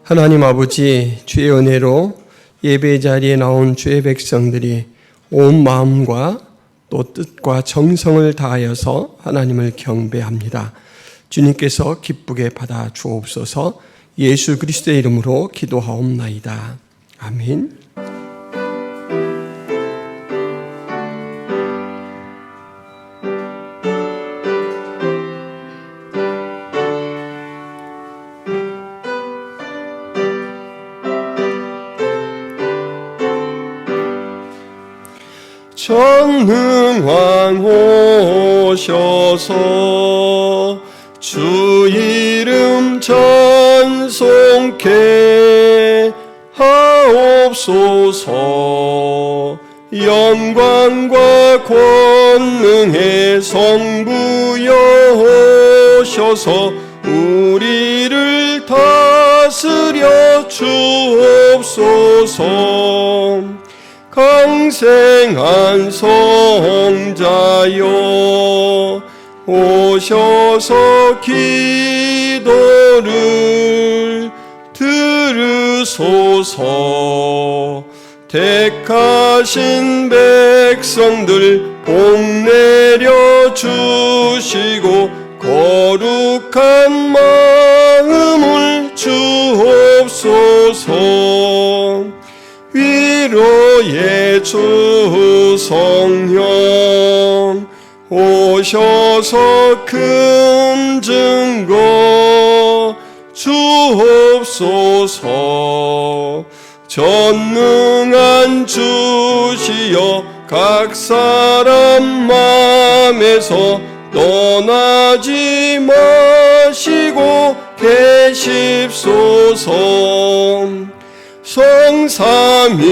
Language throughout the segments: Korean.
하나님 아버지, 주의 은혜로 예배 자리에 나온 주의 백성들이 온 마음과 또 뜻과 정성을 다하여서 하나님을 경배합니다. 주님께서 기쁘게 받아 주옵소서. 예수 그리스도의 이름으로 기도하옵나이다. 아멘. 전능왕 오셔서 주 이름 찬송케 하옵소서. 영광과 권능의 성부여 오셔서 우리를 다스려 주옵소서. 강생한 성자여 오셔서 기도를 들으소서. 택하신 백성들 복 내려 주시고 거룩한 마음을 주옵소서. 위로의 주 성령 오셔서 큰 증거 주옵소서. 전능한 주시여 각 사람 맘에서 떠나지 마시고 계십소서. 성삼위일체께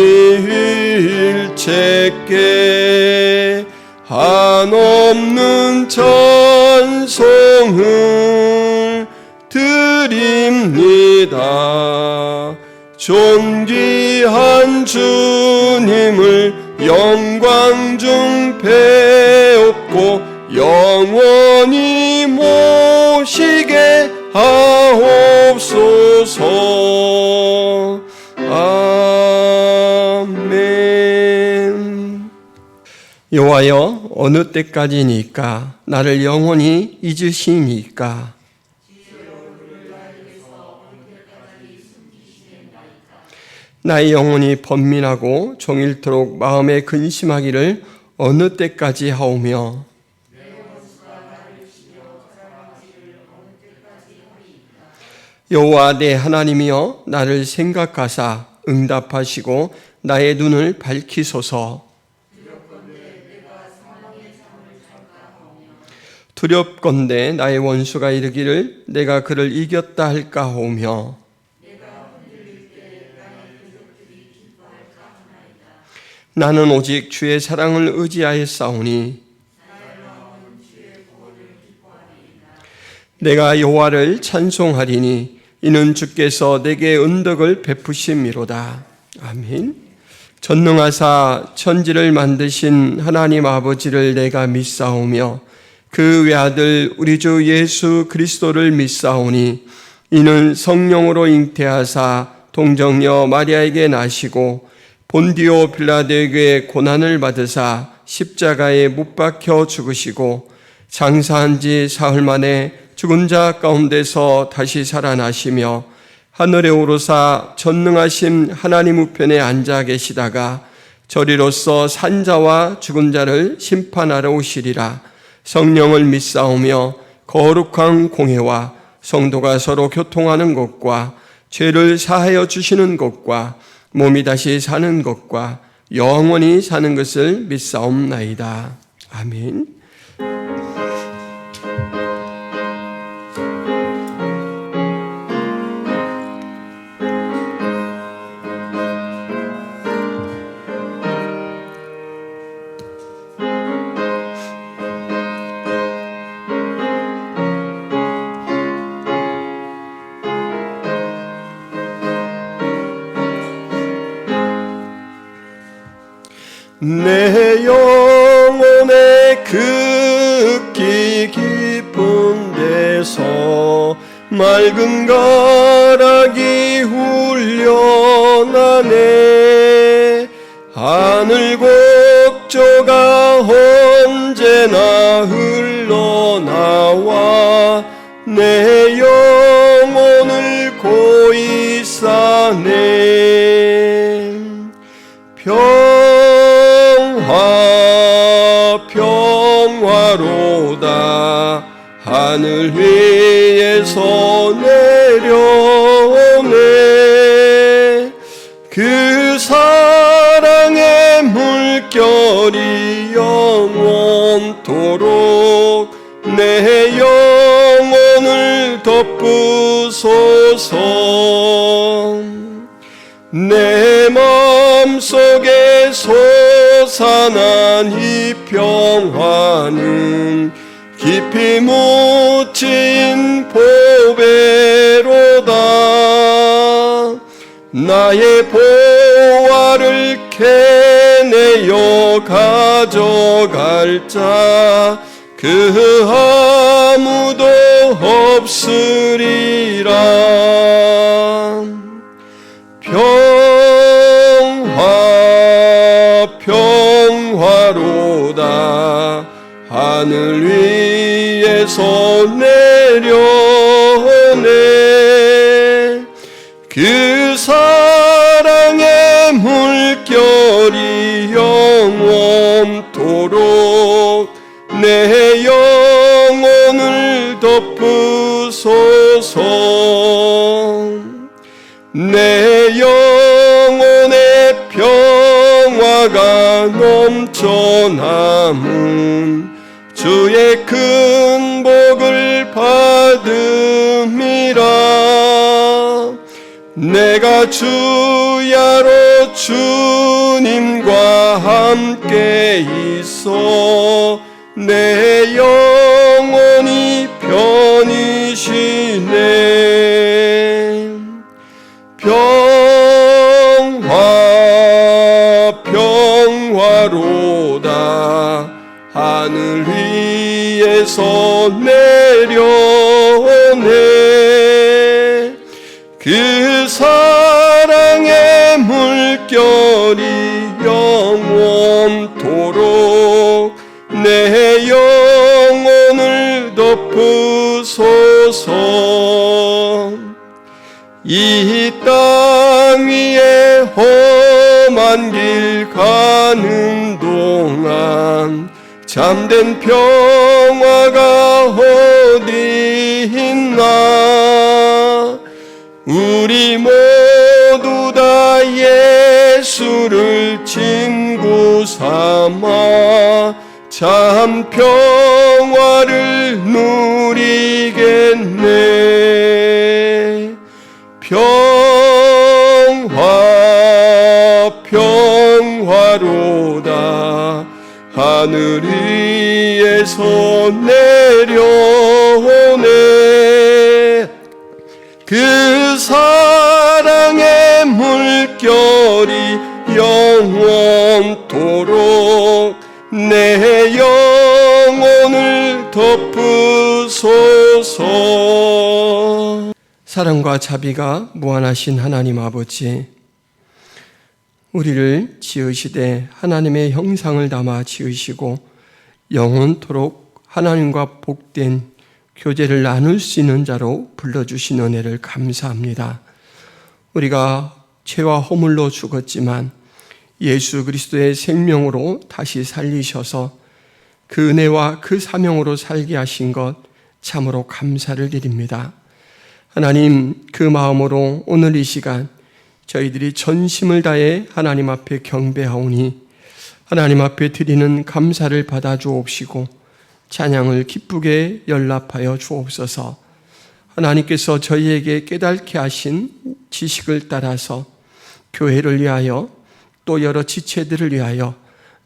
한없는 찬송을 드립니다. 존귀한 주님을 영광 중 배웠고 영원히 모시게 하옵소서. 아멘. 여호와여, 어느 때까지니까 나를 영원히 잊으시니까. 나의 영혼이 번민하고 종일토록 마음에 근심하기를 어느 때까지 하오며 여호와 내 하나님이여, 나를 생각하사 응답하시고 나의 눈을 밝히소서. 두렵건대 나의 원수가 이르기를 내가 그를 이겼다 할까 하오며 나는 오직 주의 사랑을 의지하였사오니 내가 여호와를 찬송하리니 이는 주께서 내게 은덕을 베푸심이로다. 아멘. 전능하사 천지를 만드신 하나님 아버지를 내가 믿사오며 그 외아들 우리 주 예수 그리스도를 믿사오니 이는 성령으로 잉태하사 동정녀 마리아에게 나시고 본디오 빌라도에게 고난을 받으사 십자가에 못 박혀 죽으시고 장사한 지 사흘 만에 죽은 자 가운데서 다시 살아나시며 하늘에 오르사 전능하신 하나님 우편에 앉아 계시다가 저리로서 산자와 죽은 자를 심판하러 오시리라. 성령을 믿사오며 거룩한 공회와 성도가 서로 교통하는 것과 죄를 사하여 주시는 것과 몸이 다시 사는 것과 영원히 사는 것을 믿사옵나이다. 아멘. 내 영혼의 극히 깊은 데서 맑은 가락이 훈련하네. 하늘 곡조가 언제나 흘러나와 내 영혼을 고이 싸네. 평화 평화로다 하늘 위에서 내려오네. 그 사랑의 물결이 영원토록 내 영혼을 덮으소서. 내 마음속에 솟아난 이 평화는 깊이 묻힌 보배로다. 나의 보화를 캐내어 가져갈 자 그 아무도 없으리라. 평화 평화로다 하늘 위에서 내려오네. 그 사랑의 물결이 영원토록 내 영혼을 덮으소서. 내 영혼의 평화가 넘쳐남은 주의 큰 복을 받음이라. 내가 주야로 주님과 함께 있어 내 영혼이 편히 쉬네. 평화 평화로다 하늘 위에서 내려오네. 그 사랑의 물결이 영원토록 내 영혼을 덮으소서. 이 땅 위에 험한 길 가는 동안 참된 평화가 어디 있나. 우리 모두 다 예수를 친구 삼아 참 평화를 누리겠네. 평화 평화로다 하늘 위에서 내려오네. 그 사랑의 물결이 영원토록 내 영혼을 덮으소서. 사랑과 자비가 무한하신 하나님 아버지, 우리를 지으시되 하나님의 형상을 담아 지으시고 영원토록 하나님과 복된 교제를 나눌 수 있는 자로 불러주신 은혜를 감사합니다. 우리가 죄와 허물로 죽었지만 예수 그리스도의 생명으로 다시 살리셔서 그 은혜와 그 사명으로 살게 하신 것 참으로 감사를 드립니다. 하나님, 그 마음으로 오늘 이 시간 저희들이 전심을 다해 하나님 앞에 경배하오니 하나님 앞에 드리는 감사를 받아 주옵시고 찬양을 기쁘게 연락하여 주옵소서. 하나님께서 저희에게 깨닫게 하신 지식을 따라서 교회를 위하여 또 여러 지체들을 위하여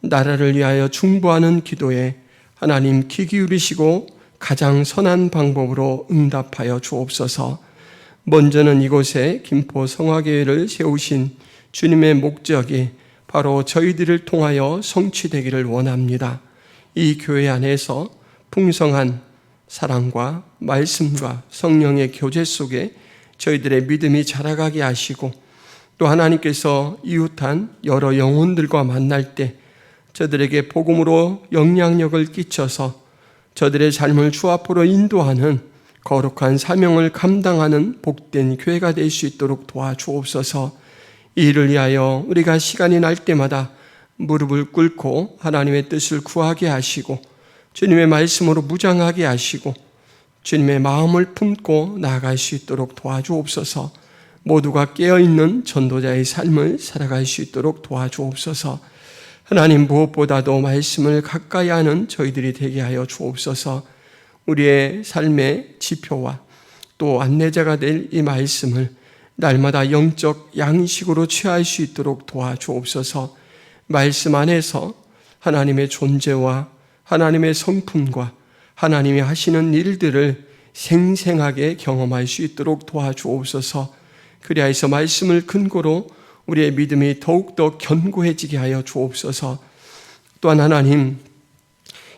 나라를 위하여 중보하는 기도에 하나님 귀 기울이시고 가장 선한 방법으로 응답하여 주옵소서. 먼저는 이곳에 김포 성화교회를 세우신 주님의 목적이 바로 저희들을 통하여 성취되기를 원합니다. 이 교회 안에서 풍성한 사랑과 말씀과 성령의 교제 속에 저희들의 믿음이 자라가게 하시고, 또 하나님께서 이웃한 여러 영혼들과 만날 때 저들에게 복음으로 영향력을 끼쳐서 저들의 삶을 주 앞으로 인도하는 거룩한 사명을 감당하는 복된 교회가 될 수 있도록 도와주옵소서. 이를 위하여 우리가 시간이 날 때마다 무릎을 꿇고 하나님의 뜻을 구하게 하시고, 주님의 말씀으로 무장하게 하시고, 주님의 마음을 품고 나아갈 수 있도록 도와주옵소서. 모두가 깨어있는 전도자의 삶을 살아갈 수 있도록 도와주옵소서. 하나님, 무엇보다도 말씀을 가까이 하는 저희들이 되게 하여 주옵소서. 우리의 삶의 지표와 또 안내자가 될 이 말씀을 날마다 영적 양식으로 취할 수 있도록 도와주옵소서. 말씀 안에서 하나님의 존재와 하나님의 성품과 하나님이 하시는 일들을 생생하게 경험할 수 있도록 도와주옵소서. 그리하여서 말씀을 근거로 우리의 믿음이 더욱더 견고해지게 하여 주옵소서. 또한 하나님,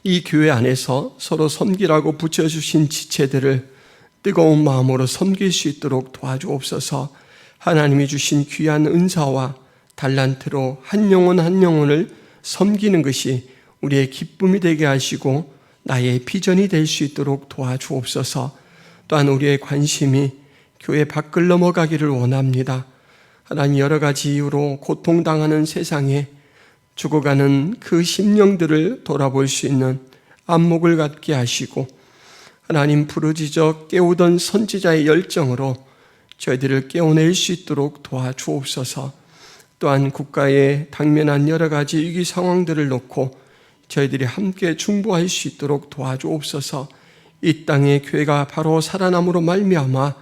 이 교회 안에서 서로 섬기라고 붙여주신 지체들을 뜨거운 마음으로 섬길 수 있도록 도와주옵소서. 하나님이 주신 귀한 은사와 달란트로 한 영혼 한 영혼을 섬기는 것이 우리의 기쁨이 되게 하시고 나의 비전이 될 수 있도록 도와주옵소서. 또한 우리의 관심이 교회 밖을 넘어가기를 원합니다. 하나님, 여러 가지 이유로 고통당하는 세상에 죽어가는 그 심령들을 돌아볼 수 있는 안목을 갖게 하시고, 하나님, 부르짖어 깨우던 선지자의 열정으로 저희들을 깨워낼 수 있도록 도와주옵소서. 또한 국가에 당면한 여러 가지 위기 상황들을 놓고 저희들이 함께 중보할 수 있도록 도와주옵소서. 이 땅의 교회가 바로 살아남으로 말미암아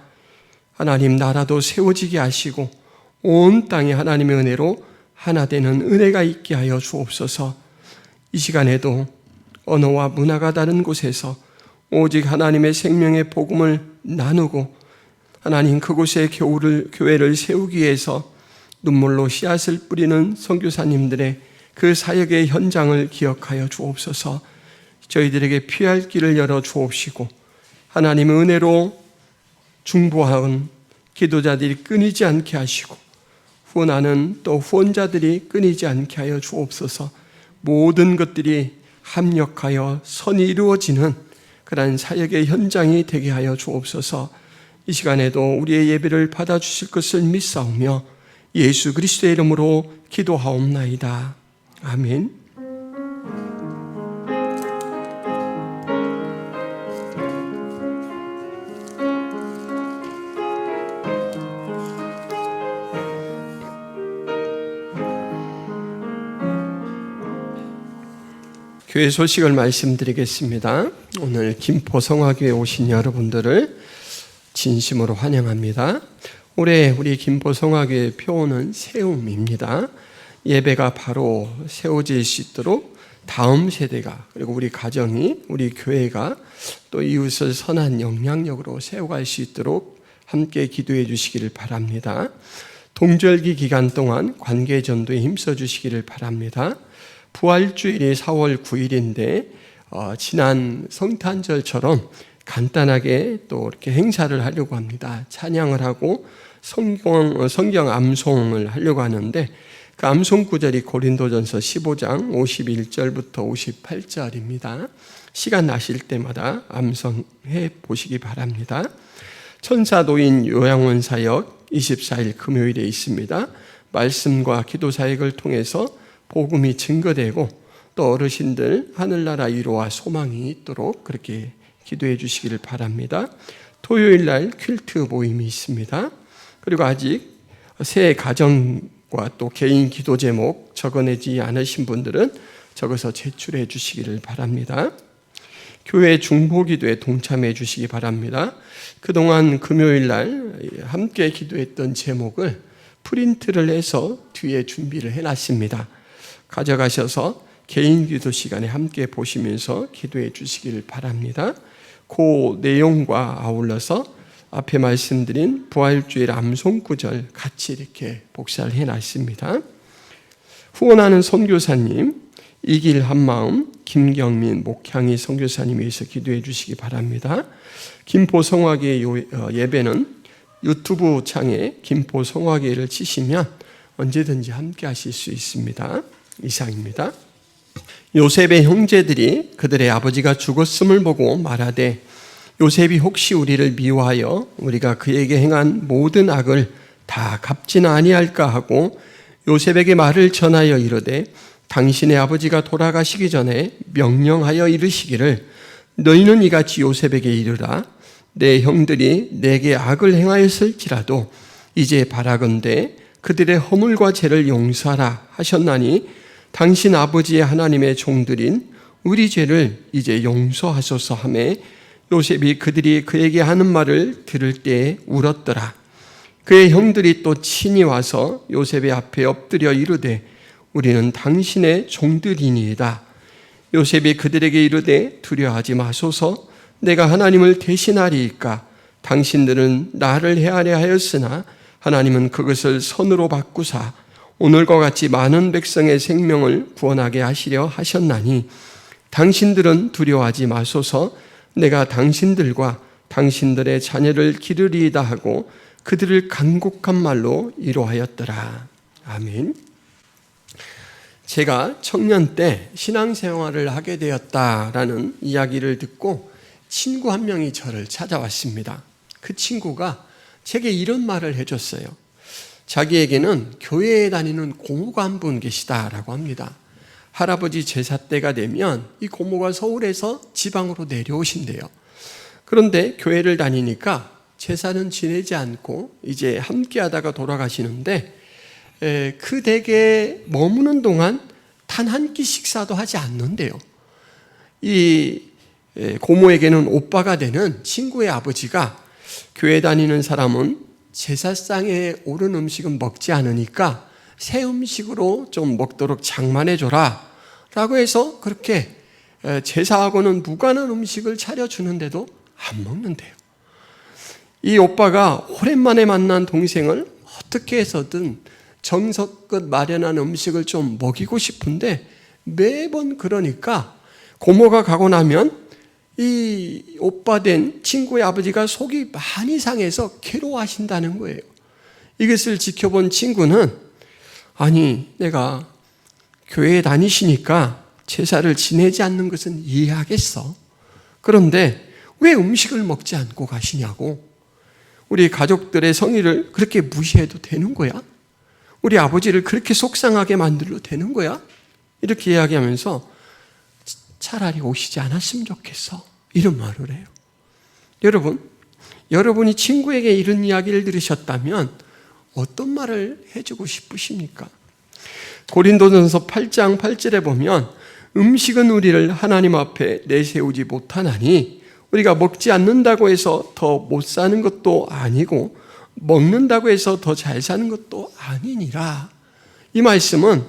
하나님 나라도 세워지게 하시고 온 땅에 하나님의 은혜로 하나 되는 은혜가 있게 하여 주옵소서. 이 시간에도 언어와 문화가 다른 곳에서 오직 하나님의 생명의 복음을 나누고 하나님 그곳에 교회를 세우기 위해서 눈물로 씨앗을 뿌리는 선교사님들의 그 사역의 현장을 기억하여 주옵소서. 저희들에게 피할 길을 열어 주옵시고 하나님의 은혜로 중보하는 기도자들이 끊이지 않게 하시고 후원하는 또 후원자들이 끊이지 않게 하여 주옵소서. 모든 것들이 합력하여 선이 이루어지는 그러한 사역의 현장이 되게 하여 주옵소서. 이 시간에도 우리의 예배를 받아주실 것을 믿사오며 예수 그리스도의 이름으로 기도하옵나이다. 아멘. 교회 소식을 말씀드리겠습니다. 오늘 김포성화교회 오신 여러분들을 진심으로 환영합니다. 올해 우리 김포성화교회 표어는 세움입니다. 예배가 바로 세워질 수 있도록 다음 세대가 그리고 우리 가정이 우리 교회가 또 이웃을 선한 영향력으로 세워갈 수 있도록 함께 기도해 주시기를 바랍니다. 동절기 기간 동안 관계전도에 힘써 주시기를 바랍니다. 부활주일이 4월 9일인데 지난 성탄절처럼 간단하게 또 이렇게 행사를 하려고 합니다. 찬양을 하고 성경 암송을 하려고 하는데 그 암송 구절이 고린도전서 15장 51절부터 58절입니다. 시간 나실 때마다 암송해 보시기 바랍니다. 천사도인 요양원 사역 24일 금요일에 있습니다. 말씀과 기도 사역을 통해서 복음이 증거되고 또 어르신들 하늘나라 위로와 소망이 있도록 그렇게 기도해 주시기를 바랍니다. 토요일 날 퀼트 모임이 있습니다. 그리고 아직 새 가정과 또 개인 기도 제목 적어내지 않으신 분들은 적어서 제출해 주시기를 바랍니다. 교회 중보기도에 동참해 주시기 바랍니다. 그동안 금요일 날 함께 기도했던 제목을 프린트를 해서 뒤에 준비를 해놨습니다. 가져가셔서 개인 기도 시간에 함께 보시면서 기도해 주시기를 바랍니다. 그 내용과 아울러서 앞에 말씀드린 부활주일 암송 구절 같이 이렇게 복사를 해놨습니다. 후원하는 선교사님, 이 길 한마음, 김경민, 목향이 선교사님이 위해서 기도해 주시기 바랍니다. 김포 성화교회 예배는 유튜브 창에 김포 성화교회를 치시면 언제든지 함께 하실 수 있습니다. 이상입니다. 요셉의 형제들이 그들의 아버지가 죽었음을 보고 말하되 요셉이 혹시 우리를 미워하여 우리가 그에게 행한 모든 악을 다 갚지는 아니할까 하고 요셉에게 말을 전하여 이르되 당신의 아버지가 돌아가시기 전에 명령하여 이르시기를 너희는 이같이 요셉에게 이르라 내 형들이 내게 악을 행하였을지라도 이제 바라건대 그들의 허물과 죄를 용서하라 하셨나니 당신 아버지의 하나님의 종들인 우리 죄를 이제 용서하소서 하매 요셉이 그들이 그에게 하는 말을 들을 때에 울었더라. 그의 형들이 또 친히 와서 요셉의 앞에 엎드려 이르되 우리는 당신의 종들이니이다. 요셉이 그들에게 이르되 두려워하지 마소서 내가 하나님을 대신하리이까 당신들은 나를 해하려 하였으나 하나님은 그것을 선으로 바꾸사 오늘과 같이 많은 백성의 생명을 구원하게 하시려 하셨나니 당신들은 두려워하지 마소서 내가 당신들과 당신들의 자녀를 기르리이다 하고 그들을 간곡한 말로 위로하였더라. 아멘. 제가 청년 때 신앙생활을 하게 되었다라는 이야기를 듣고 친구 한 명이 저를 찾아왔습니다. 그 친구가 제게 이런 말을 해줬어요. 자기에게는 교회에 다니는 고모가 한 분 계시다라고 합니다. 할아버지 제사 때가 되면 이 고모가 서울에서 지방으로 내려오신대요. 그런데 교회를 다니니까 제사는 지내지 않고 이제 함께 하다가 돌아가시는데 그 댁에 머무는 동안 단 한 끼 식사도 하지 않는데요. 이 고모에게는 오빠가 되는 친구의 아버지가 교회 다니는 사람은 제사상에 오른 음식은 먹지 않으니까 새 음식으로 좀 먹도록 장만해줘라 라고 해서 그렇게 제사하고는 무관한 음식을 차려주는데도 안 먹는데요. 이 오빠가 오랜만에 만난 동생을 어떻게 해서든 정성껏 마련한 음식을 좀 먹이고 싶은데 매번 그러니까 고모가 가고 나면 이 오빠 된 친구의 아버지가 속이 많이 상해서 괴로워하신다는 거예요. 이것을 지켜본 친구는 아니 내가 교회에 다니시니까 제사를 지내지 않는 것은 이해하겠어. 그런데 왜 음식을 먹지 않고 가시냐고. 우리 가족들의 성의를 그렇게 무시해도 되는 거야? 우리 아버지를 그렇게 속상하게 만들어도 되는 거야? 이렇게 이야기하면서 차라리 오시지 않았으면 좋겠어. 이런 말을 해요. 여러분이 친구에게 이런 이야기를 들으셨다면 어떤 말을 해주고 싶으십니까? 고린도전서 8장 8절에 보면 음식은 우리를 하나님 앞에 내세우지 못하나니 우리가 먹지 않는다고 해서 더 못 사는 것도 아니고 먹는다고 해서 더 잘 사는 것도 아니니라. 이 말씀은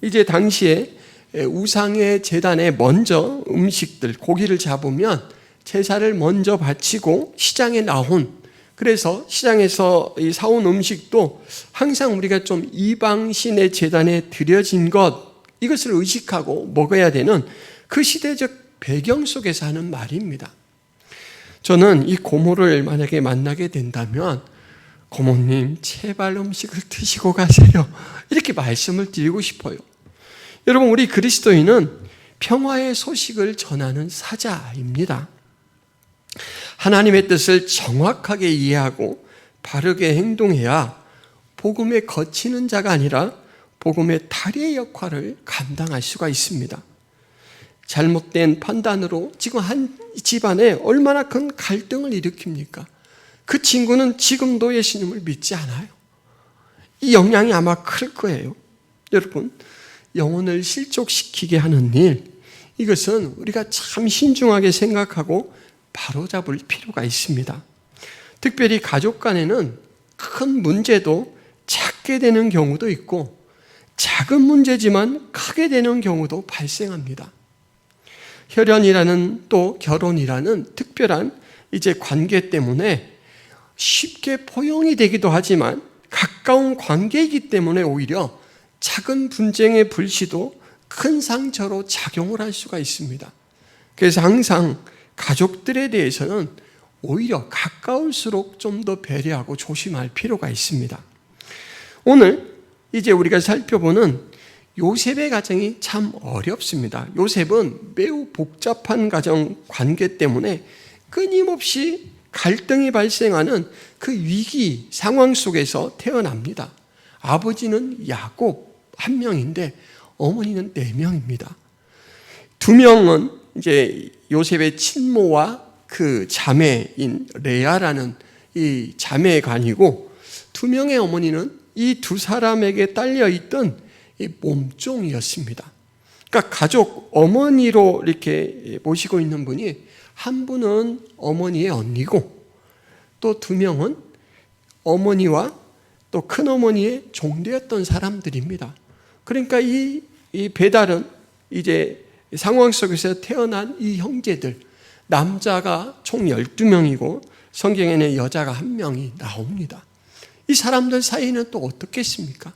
이제 당시에 우상의 제단에 먼저 음식들, 고기를 잡으면 제사를 먼저 바치고 시장에 나온, 그래서 시장에서 사온 음식도 항상 우리가 좀 이방신의 제단에 드려진 것, 이것을 의식하고 먹어야 되는 그 시대적 배경 속에서 하는 말입니다. 저는 이 고모를 만약에 만나게 된다면 고모님 제발 음식을 드시고 가세요. 이렇게 말씀을 드리고 싶어요. 여러분, 우리 그리스도인은 평화의 소식을 전하는 사자입니다. 하나님의 뜻을 정확하게 이해하고 바르게 행동해야 복음에 거치는 자가 아니라 복음의 다리의 역할을 감당할 수가 있습니다. 잘못된 판단으로 지금 한 집안에 얼마나 큰 갈등을 일으킵니까? 그 친구는 지금도 예수님을 믿지 않아요. 이 영향이 아마 클 거예요. 여러분, 영혼을 실족시키게 하는 일, 이것은 우리가 참 신중하게 생각하고 바로잡을 필요가 있습니다. 특별히 가족 간에는 큰 문제도 작게 되는 경우도 있고 작은 문제지만 크게 되는 경우도 발생합니다. 혈연이라는 또 결혼이라는 특별한 이제 관계 때문에 쉽게 포용이 되기도 하지만 가까운 관계이기 때문에 오히려 작은 분쟁의 불씨도 큰 상처로 작용을 할 수가 있습니다. 그래서 항상 가족들에 대해서는 오히려 가까울수록 좀 더 배려하고 조심할 필요가 있습니다. 오늘 이제 우리가 살펴보는 요셉의 가정이 참 어렵습니다. 요셉은 매우 복잡한 가정 관계 때문에 끊임없이 갈등이 발생하는 그 위기 상황 속에서 태어납니다. 아버지는 야곱 한 명인데 어머니는 4명입니다. 2명은 이제 요셉의 친모와 그 자매인 레아라는 이 자매간이고 2명의 어머니는 이 2사람에게 딸려있던 이 몸종이었습니다. 그러니까 가족 어머니로 이렇게 모시고 있는 분이 한 분은 어머니의 언니고 또 2명은 어머니와 또 큰어머니의 종되었던 사람들입니다. 그러니까 이 배달은 이제 상황 속에서 태어난 이 형제들, 남자가 총 12명이고 성경에는 여자가 1명이 나옵니다. 이 사람들 사이는 또 어떻겠습니까?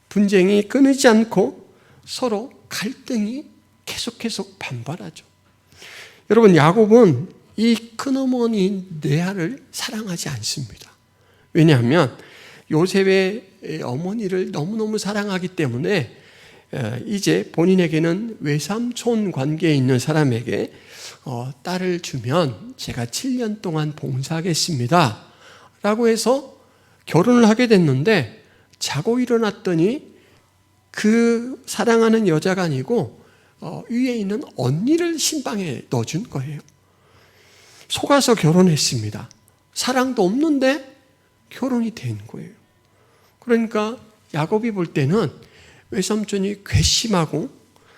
분쟁이 끊이지 않고 서로 갈등이 계속 반발하죠. 여러분, 야곱은 이 큰어머니 레아를 사랑하지 않습니다. 왜냐하면 요셉의 어머니를 너무너무 사랑하기 때문에 이제 본인에게는 외삼촌 관계에 있는 사람에게 딸을 주면 제가 7년 동안 봉사하겠습니다 라고 해서 결혼을 하게 됐는데 자고 일어났더니 그 사랑하는 여자가 아니고 위에 있는 언니를 신방에 넣어준 거예요. 속아서 결혼했습니다. 사랑도 없는데 결혼이 된 거예요. 그러니까 야곱이 볼 때는 외삼촌이 괘씸하고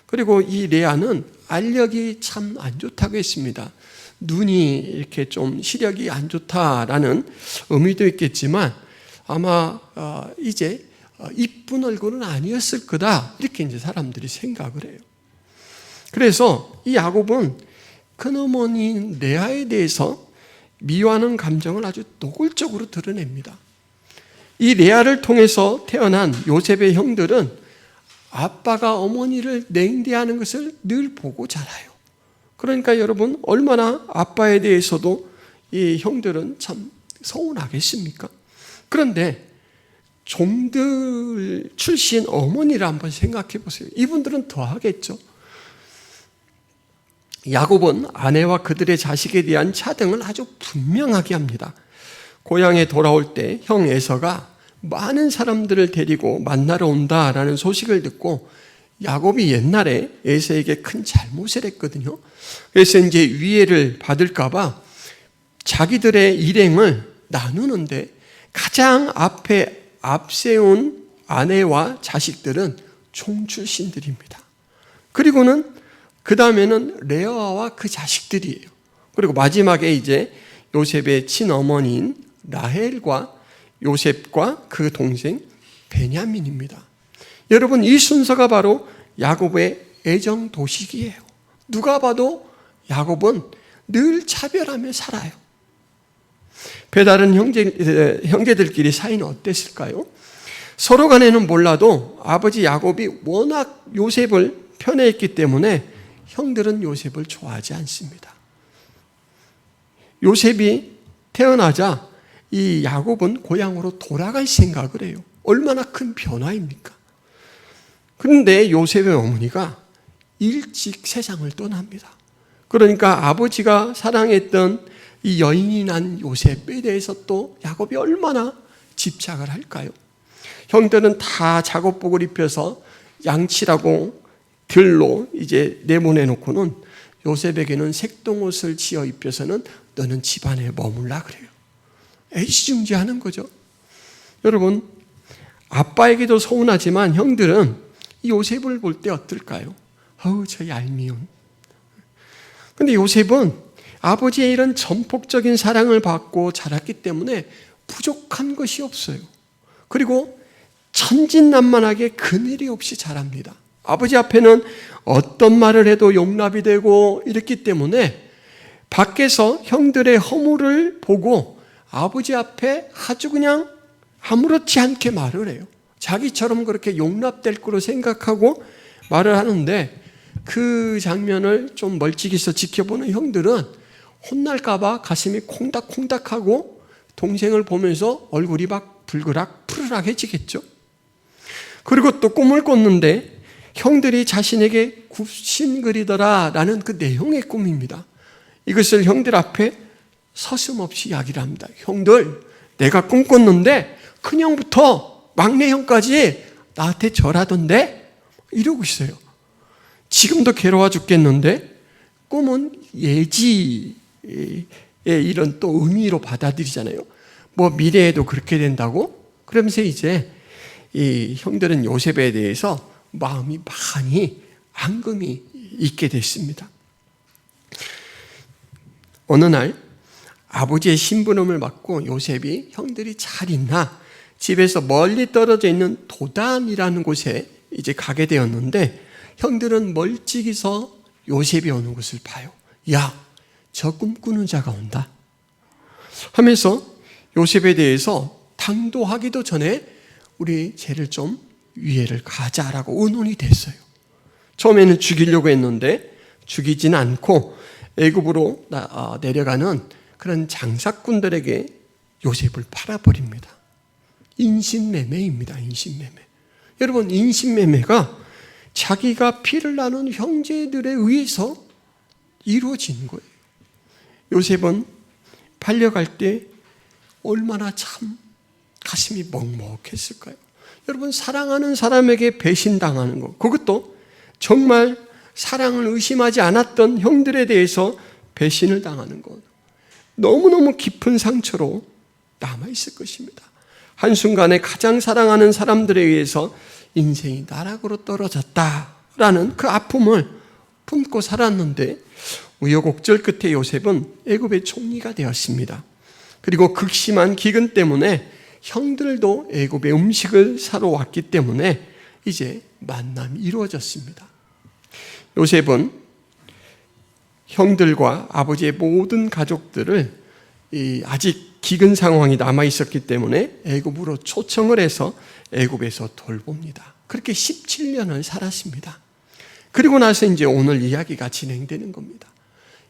그리고 이 레아는 알력이 참 안 좋다고 했습니다. 눈이 이렇게 좀 시력이 안 좋다라는 의미도 있겠지만 아마 이제 이쁜 얼굴은 아니었을 거다 이렇게 이제 사람들이 생각을 해요. 그래서 이 야곱은 큰어머니 레아에 대해서 미워하는 감정을 아주 노골적으로 드러냅니다. 이 레아를 통해서 태어난 요셉의 형들은 아빠가 어머니를 냉대하는 것을 늘 보고 자라요. 그러니까 여러분, 얼마나 아빠에 대해서도 이 형들은 참 서운하겠습니까? 그런데 종들 출신 어머니를 한번 생각해 보세요. 이분들은 더 하겠죠. 야곱은 아내와 그들의 자식에 대한 차등을 아주 분명하게 합니다. 고향에 돌아올 때 형 에서가 많은 사람들을 데리고 만나러 온다라는 소식을 듣고 야곱이 옛날에 에서에게 큰 잘못을 했거든요. 그래서 이제 위해를 받을까 봐 자기들의 일행을 나누는데 가장 앞세운 아내와 자식들은 총출신들입니다. 그리고는 그 다음에는 레아와 그 자식들이에요. 그리고 마지막에 이제 요셉의 친어머니인 라헬과 요셉과 그 동생 베냐민입니다. 여러분, 이 순서가 바로 야곱의 애정 도식이에요. 누가 봐도 야곱은 늘 차별하며 살아요. 배다른 형제들끼리 사이는 어땠을까요? 서로 간에는 몰라도 아버지 야곱이 워낙 요셉을 편애했기 때문에 형들은 요셉을 좋아하지 않습니다. 요셉이 태어나자 이 야곱은 고향으로 돌아갈 생각을 해요. 얼마나 큰 변화입니까? 그런데 요셉의 어머니가 일찍 세상을 떠납니다. 그러니까 아버지가 사랑했던 이 여인이 난 요셉에 대해서 또 야곱이 얼마나 집착을 할까요? 형들은 다 작업복을 입혀서 양치라고 들로 이제 내보내놓고는 요셉에게는 색동옷을 지어 입혀서는 너는 집안에 머물라 그래요. 애지중지하는 거죠. 여러분, 아빠에게도 서운하지만 형들은 이 요셉을 볼 때 어떨까요? 저 얄미운. 근데 요셉은 아버지의 이런 전폭적인 사랑을 받고 자랐기 때문에 부족한 것이 없어요. 그리고 천진난만하게 그늘이 없이 자랍니다. 아버지 앞에는 어떤 말을 해도 용납이 되고 이랬기 때문에 밖에서 형들의 허물을 보고 아버지 앞에 아주 그냥 아무렇지 않게 말을 해요. 자기처럼 그렇게 용납될 거로 생각하고 말을 하는데 그 장면을 좀 멀찍이서 지켜보는 형들은 혼날까봐 가슴이 콩닥콩닥하고 동생을 보면서 얼굴이 막 불그락 푸르락해지겠죠. 그리고 또 꿈을 꿨는데 형들이 자신에게 굽신 그리더라 라는 그 내용의 꿈입니다. 이것을 형들 앞에 서슴없이 이야기를 합니다. 형들, 내가 꿈꿨는데 큰형부터 막내 형까지 나한테 절하던데? 이러고 있어요. 지금도 괴로워 죽겠는데 꿈은 예지의 이런 또 의미로 받아들이잖아요. 뭐 미래에도 그렇게 된다고? 그러면서 이제 이 형들은 요셉에 대해서 마음이 많이 앙금이 있게 됐습니다. 어느 날 아버지의 심부름을 받고 요셉이 형들이 잘 있나 집에서 멀리 떨어져 있는 도단이라는 곳에 이제 가게 되었는데 형들은 멀찍이서 요셉이 오는 것을 봐요. 야, 저 꿈꾸는 자가 온다 하면서 요셉에 대해서 당도하기도 전에 우리 쟤를 좀 위해를 가자라고 의논이 됐어요. 처음에는 죽이려고 했는데 죽이진 않고 애굽으로 내려가는 그런 장사꾼들에게 요셉을 팔아버립니다. 인신매매입니다. 인신매매. 여러분, 인신매매가 자기가 피를 나눈 형제들에 의해서 이루어진 거예요. 요셉은 팔려갈 때 얼마나 참 가슴이 먹먹했을까요? 여러분, 사랑하는 사람에게 배신당하는 것, 그것도 정말 사랑을 의심하지 않았던 형들에 대해서 배신을 당하는 것, 너무너무 깊은 상처로 남아있을 것입니다. 한순간에 가장 사랑하는 사람들에 의해서 인생이 나락으로 떨어졌다라는 그 아픔을 품고 살았는데 우여곡절 끝에 요셉은 애굽의 총리가 되었습니다. 그리고 극심한 기근 때문에 형들도 애굽의 음식을 사러 왔기 때문에 이제 만남이 이루어졌습니다. 요셉은 형들과 아버지의 모든 가족들을 아직 기근 상황이 남아 있었기 때문에 애굽으로 초청을 해서 애굽에서 돌봅니다. 그렇게 17년을 살았습니다. 그리고 나서 이제 오늘 이야기가 진행되는 겁니다.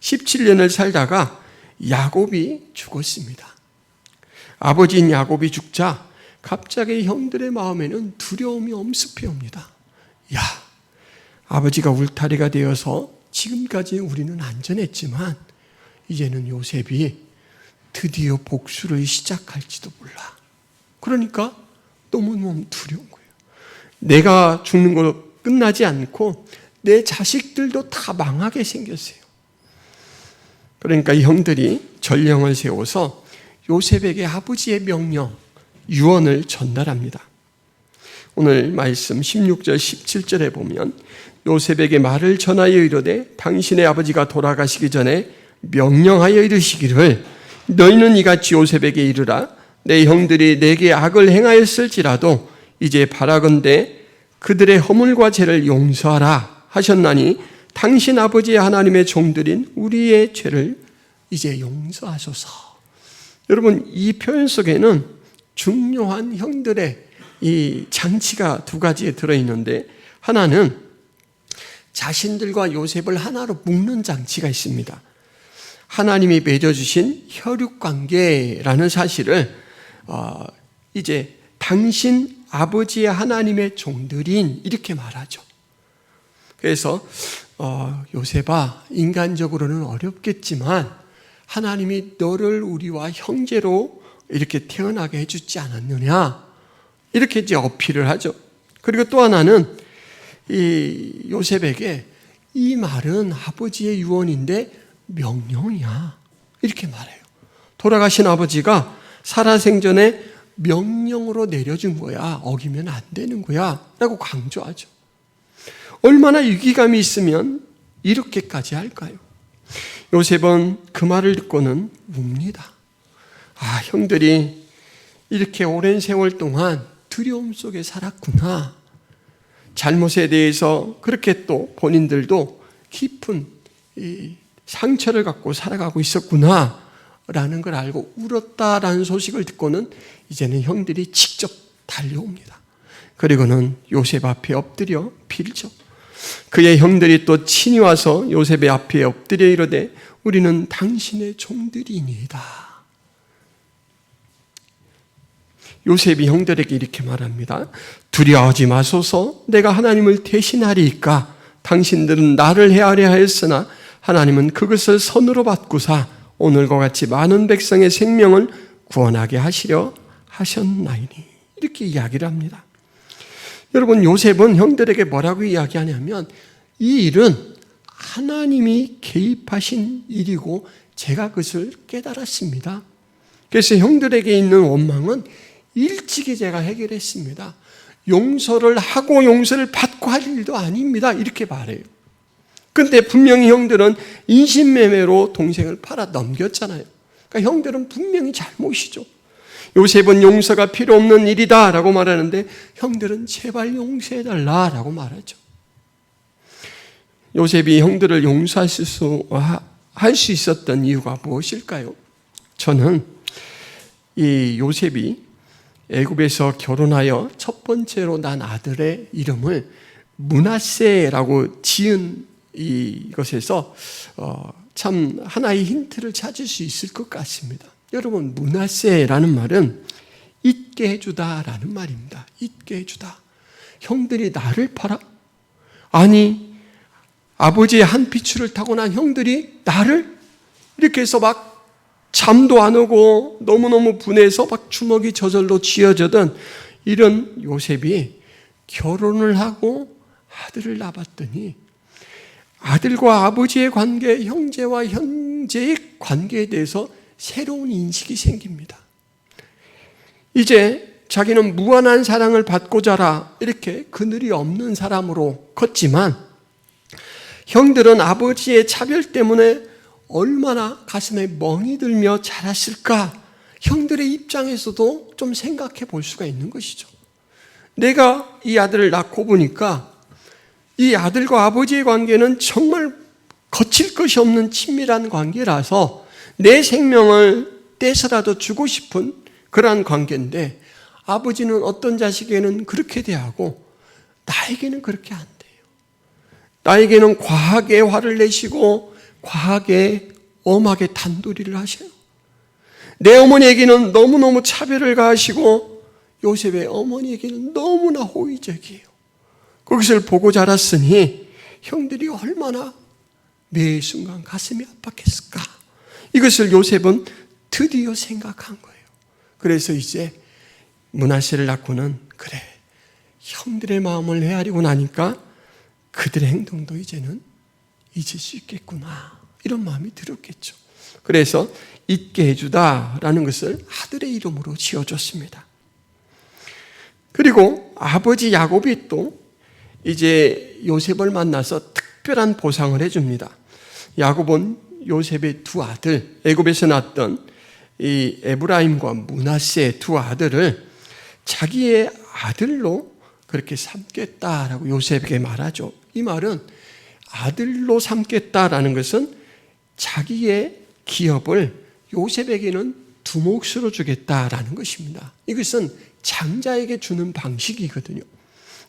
17년을 살다가 야곱이 죽었습니다. 아버지인 야곱이 죽자 갑자기 형들의 마음에는 두려움이 엄습해 옵니다. 야, 아버지가 울타리가 되어서 지금까지 우리는 안전했지만 이제는 요셉이 드디어 복수를 시작할지도 몰라. 그러니까 너무너무 두려운 거예요. 내가 죽는 걸로 끝나지 않고 내 자식들도 다 망하게 생겼어요. 그러니까 이 형들이 전령을 세워서 요셉에게 아버지의 명령, 유언을 전달합니다. 오늘 말씀 16절 17절에 보면 요셉에게 말을 전하여 이르되 당신의 아버지가 돌아가시기 전에 명령하여 이르시기를 너희는 이같이 요셉에게 이르라 내 형들이 내게 악을 행하였을지라도 이제 바라건대 그들의 허물과 죄를 용서하라 하셨나니 당신 아버지의 하나님의 종들인 우리의 죄를 이제 용서하소서. 여러분, 이 표현 속에는 중요한 형들의 이 장치가 두 가지에 들어있는데 하나는 자신들과 요셉을 하나로 묶는 장치가 있습니다. 하나님이 맺어주신 혈육관계라는 사실을 이제 당신 아버지의 하나님의 종들인 이렇게 말하죠. 그래서 요셉아, 인간적으로는 어렵겠지만 하나님이 너를 우리와 형제로 이렇게 태어나게 해주지 않았느냐, 이렇게 이제 어필을 하죠. 그리고 또 하나는 이 요셉에게 이 말은 아버지의 유언인데 명령이야, 이렇게 말해요. 돌아가신 아버지가 살아생전에 명령으로 내려준 거야, 어기면 안 되는 거야 라고 강조하죠. 얼마나 위기감이 있으면 이렇게까지 할까요? 요셉은 그 말을 듣고는 웁니다. 아, 형들이 이렇게 오랜 세월 동안 두려움 속에 살았구나. 잘못에 대해서 그렇게 또 본인들도 깊은 상처를 갖고 살아가고 있었구나 라는 걸 알고 울었다라는 소식을 듣고는 이제는 형들이 직접 달려옵니다. 그리고는 요셉 앞에 엎드려 빌죠. 그의 형들이 또 친히 와서 요셉의 앞에 엎드려 이르되 우리는 당신의 종들이니이다. 요셉이 형들에게 이렇게 말합니다. 두려워하지 마소서. 내가 하나님을 대신하리이까. 당신들은 나를 헤아려 하였으나 하나님은 그것을 선으로 바꾸사 오늘과 같이 많은 백성의 생명을 구원하게 하시려 하셨나이니. 이렇게 이야기를 합니다. 여러분, 요셉은 형들에게 뭐라고 이야기하냐면 이 일은 하나님이 개입하신 일이고 제가 그것을 깨달았습니다. 그래서 형들에게 있는 원망은 일찍이 제가 해결했습니다. 용서를 하고 용서를 받고 할 일도 아닙니다. 이렇게 말해요. 근데 분명히 형들은 인신매매로 동생을 팔아 넘겼잖아요. 그러니까 형들은 분명히 잘못이죠. 요셉은 용서가 필요 없는 일이다 라고 말하는데 형들은 제발 용서해달라 라고 말하죠. 요셉이 형들을 용서할 수 있었던 이유가 무엇일까요? 저는 이 요셉이 애굽에서 결혼하여 첫 번째로 난 아들의 이름을 므낫세라고 지은 이것에서 참 하나의 힌트를 찾을 수 있을 것 같습니다. 여러분, 므낫세라는 말은 잊게 해주다라는 말입니다. 잊게 해주다. 형들이 나를 팔아? 아니, 아버지의 한 피추를 타고 난 형들이 나를 이렇게 해서 막 잠도 안 오고 너무너무 분해서 막 주먹이 저절로 쥐어져던 이런 요셉이 결혼을 하고 아들을 낳았더니 아들과 아버지의 관계, 형제와 형제의 관계에 대해서 새로운 인식이 생깁니다. 이제 자기는 무한한 사랑을 받고 자라 이렇게 그늘이 없는 사람으로 컸지만 형들은 아버지의 차별 때문에 얼마나 가슴에 멍이 들며 자랐을까? 형들의 입장에서도 좀 생각해 볼 수가 있는 것이죠. 내가 이 아들을 낳고 보니까 이 아들과 아버지의 관계는 정말 거칠 것이 없는 친밀한 관계라서 내 생명을 떼서라도 주고 싶은 그러한 관계인데 아버지는 어떤 자식에게는 그렇게 대하고 나에게는 그렇게 안 돼요. 나에게는 과하게 화를 내시고 과하게 엄하게 단도리를 하셔요. 내 어머니에게는 너무너무 차별을 가하시고 요셉의 어머니에게는 너무나 호의적이에요. 그것을 보고 자랐으니 형들이 얼마나 매 순간 가슴이 압박했을까. 이것을 요셉은 드디어 생각한 거예요. 그래서 이제 므낫세를 낳고는 그래, 형들의 마음을 헤아리고 나니까 그들의 행동도 이제는 잊을 수 있겠구나, 이런 마음이 들었겠죠. 그래서 잊게 해주다라는 것을 아들의 이름으로 지어줬습니다. 그리고 아버지 야곱이 또 이제 요셉을 만나서 특별한 보상을 해줍니다. 야곱은 요셉의 두 아들, 애굽에서 낳았던 이 에브라임과 므낫세 두 아들을 자기의 아들로 그렇게 삼겠다라고 요셉에게 말하죠. 이 말은 아들로 삼겠다라는 것은 자기의 기업을 요셉에게는 두 몫으로 주겠다라는 것입니다. 이것은 장자에게 주는 방식이거든요.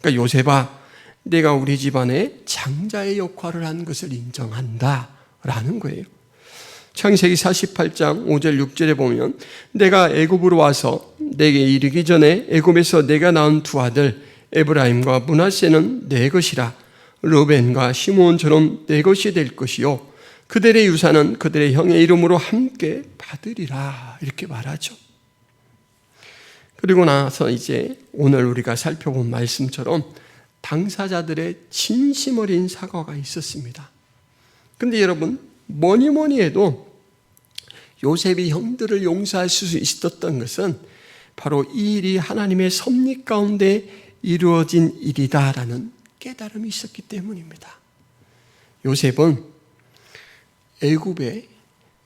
그러니까 요셉아, 내가 우리 집안에 장자의 역할을 한 것을 인정한다라는 거예요. 창세기 48장 5절 6절에 보면 내가 애굽으로 와서 내게 이르기 전에 애굽에서 내가 낳은 두 아들 에브라임과 므낫세는 내 것이라. 르벤과 시므온처럼 내 것이 될 것이요 그들의 유산은 그들의 형의 이름으로 함께 받으리라. 이렇게 말하죠. 그리고 나서 이제 오늘 우리가 살펴본 말씀처럼 당사자들의 진심 어린 사과가 있었습니다. 그런데 여러분, 뭐니 해도 요셉이 형들을 용서할 수 있었던 것은 바로 이 일이 하나님의 섭리 가운데 이루어진 일이다라는 깨달음이 있었기 때문입니다. 요셉은 애굽에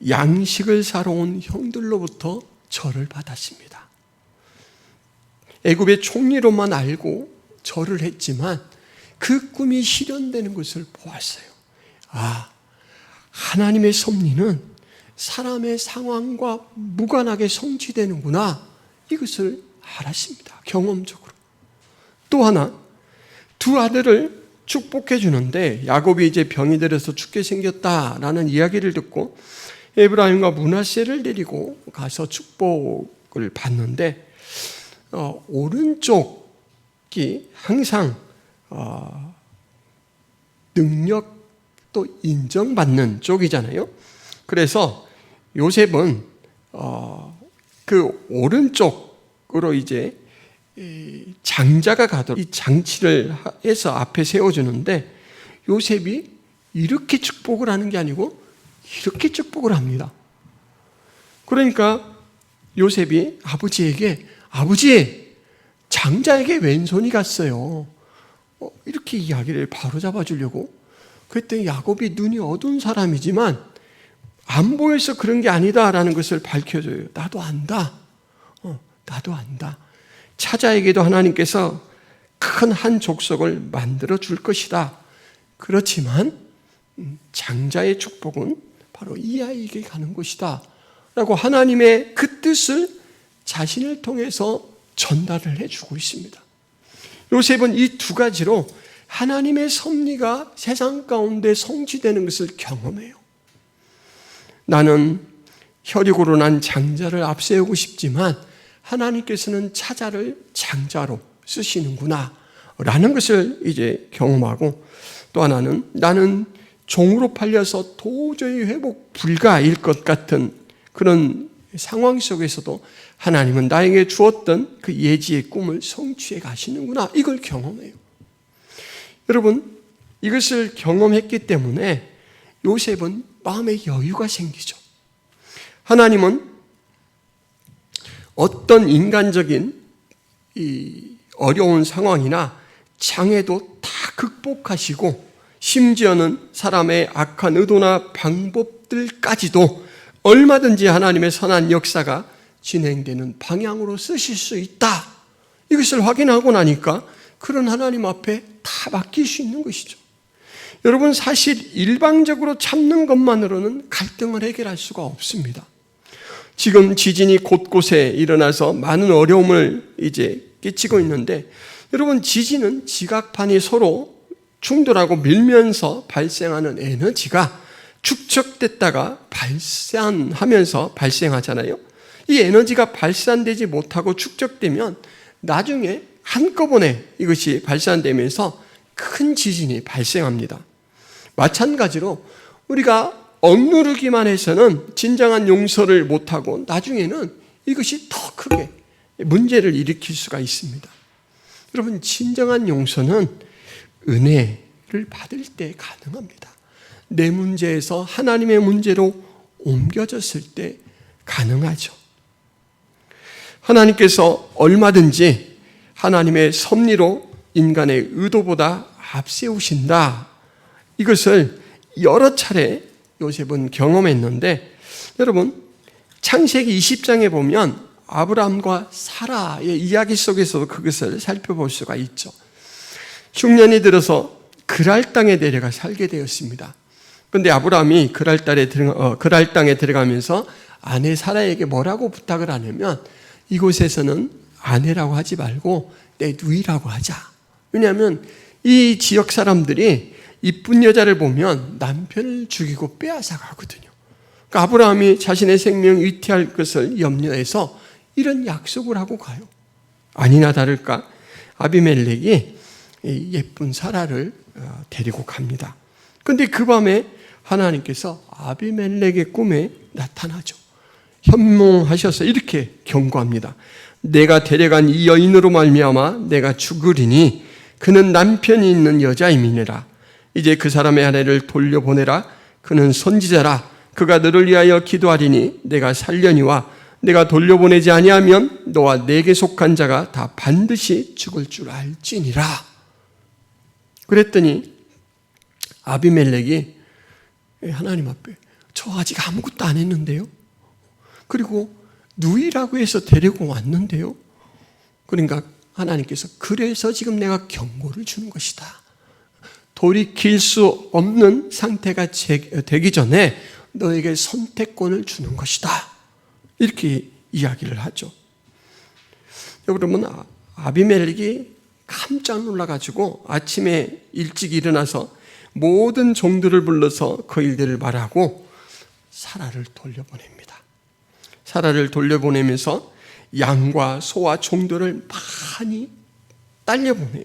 양식을 사러 온 형들로부터 절을 받았습니다. 애굽의 총리로만 알고 절을 했지만 그 꿈이 실현되는 것을 보았어요. 아, 하나님의 섭리는 사람의 상황과 무관하게 성취되는구나, 이것을 알았습니다. 경험적으로. 또 하나, 두 아들을 축복해 주는데 야곱이 이제 병이 들어서 죽게 생겼다라는 이야기를 듣고 에브라임과 므낫세를 데리고 가서 축복을 받는데 오른쪽이 항상 능력도 인정받는 쪽이잖아요. 그래서 요셉은 그 오른쪽으로 이제 장자가 가도록 이 장치를 해서 앞에 세워주는데 요셉이 이렇게 축복을 하는 게 아니고 이렇게 축복을 합니다. 그러니까 요셉이 아버지에게 아버지 장자에게 왼손이 갔어요. 이렇게 이야기를 바로 잡아주려고. 그랬더니 야곱이 눈이 어두운 사람이지만 안 보여서 그런 게 아니다라는 것을 밝혀줘요. 나도 안다. 나도 안다. 차자에게도 하나님께서 큰 한 족속을 만들어 줄 것이다. 그렇지만 장자의 축복은 바로 이 아이에게 가는 것이다 라고 하나님의 그 뜻을 자신을 통해서 전달을 해주고 있습니다. 요셉은 이 두 가지로 하나님의 섭리가 세상 가운데 성취되는 것을 경험해요. 나는 혈육으로 난 장자를 앞세우고 싶지만 하나님께서는 차자를 장자로 쓰시는구나 라는 것을 이제 경험하고, 또 하나는 나는 종으로 팔려서 도저히 회복 불가일 것 같은 그런 상황 속에서도 하나님은 나에게 주었던 그 예지의 꿈을 성취해 가시는구나, 이걸 경험해요. 여러분, 이것을 경험했기 때문에 요셉은 마음에 여유가 생기죠. 하나님은 어떤 인간적인 이 어려운 상황이나 장애도 다 극복하시고, 심지어는 사람의 악한 의도나 방법들까지도 얼마든지 하나님의 선한 역사가 진행되는 방향으로 쓰실 수 있다, 이것을 확인하고 나니까 그런 하나님 앞에 다 맡길 수 있는 것이죠. 여러분, 사실 일방적으로 참는 것만으로는 갈등을 해결할 수가 없습니다. 지금 지진이 곳곳에 일어나서 많은 어려움을 이제 끼치고 있는데, 여러분, 지진은 지각판이 서로 충돌하고 밀면서 발생하는 에너지가 축적됐다가 발산하면서 발생하잖아요. 이 에너지가 발산되지 못하고 축적되면 나중에 한꺼번에 이것이 발산되면서 큰 지진이 발생합니다. 마찬가지로 우리가 억누르기만 해서는 진정한 용서를 못하고 나중에는 이것이 더 크게 문제를 일으킬 수가 있습니다. 여러분, 진정한 용서는 은혜를 받을 때 가능합니다. 내 문제에서 하나님의 문제로 옮겨졌을 때 가능하죠. 하나님께서 얼마든지 하나님의 섭리로 인간의 의도보다 앞세우신다, 이것을 여러 차례 요셉은 경험했는데, 여러분, 창세기 20장에 보면 아브라함과 사라의 이야기 속에서도 그것을 살펴볼 수가 있죠. 흉년이 들어서 그랄 땅에 내려가 살게 되었습니다. 그런데 아브라함이 그랄 땅에 들어가면서 아내 사라에게 뭐라고 부탁을 하냐면, 이곳에서는 아내라고 하지 말고 내 누이라고 하자. 왜냐하면 이 지역 사람들이 이쁜 여자를 보면 남편을 죽이고 빼앗아 가거든요. 그러니까 아브라함이 자신의 생명 위태할 것을 염려해서 이런 약속을 하고 가요. 아니나 다를까 아비멜렉이 예쁜 사라를 데리고 갑니다. 그런데 그 밤에 하나님께서 아비멜렉의 꿈에 나타나죠. 현몽하셔서 이렇게 경고합니다. 내가 데려간 이 여인으로 말미암아 내가 죽으리니 그는 남편이 있는 여자임이니라. 이제 그 사람의 아내를 돌려보내라. 그는 선지자라. 그가 너를 위하여 기도하리니 내가 살려니와 내가 돌려보내지 아니하면 너와 내게 속한 자가 다 반드시 죽을 줄 알지니라. 그랬더니 아비멜렉이 하나님 앞에 저 아직 아무것도 안 했는데요. 그리고 누이라고 해서 데리고 왔는데요. 그러니까 하나님께서 그래서 지금 내가 경고를 주는 것이다. 돌이킬 수 없는 상태가 되기 전에 너에게 선택권을 주는 것이다. 이렇게 이야기를 하죠. 여러분, 아비멜렉이 깜짝 놀라가지고 아침에 일찍 일어나서 모든 종들을 불러서 그 일들을 말하고 사라를 돌려보냅니다. 사라를 돌려보내면서 양과 소와 종들을 많이 딸려보내요.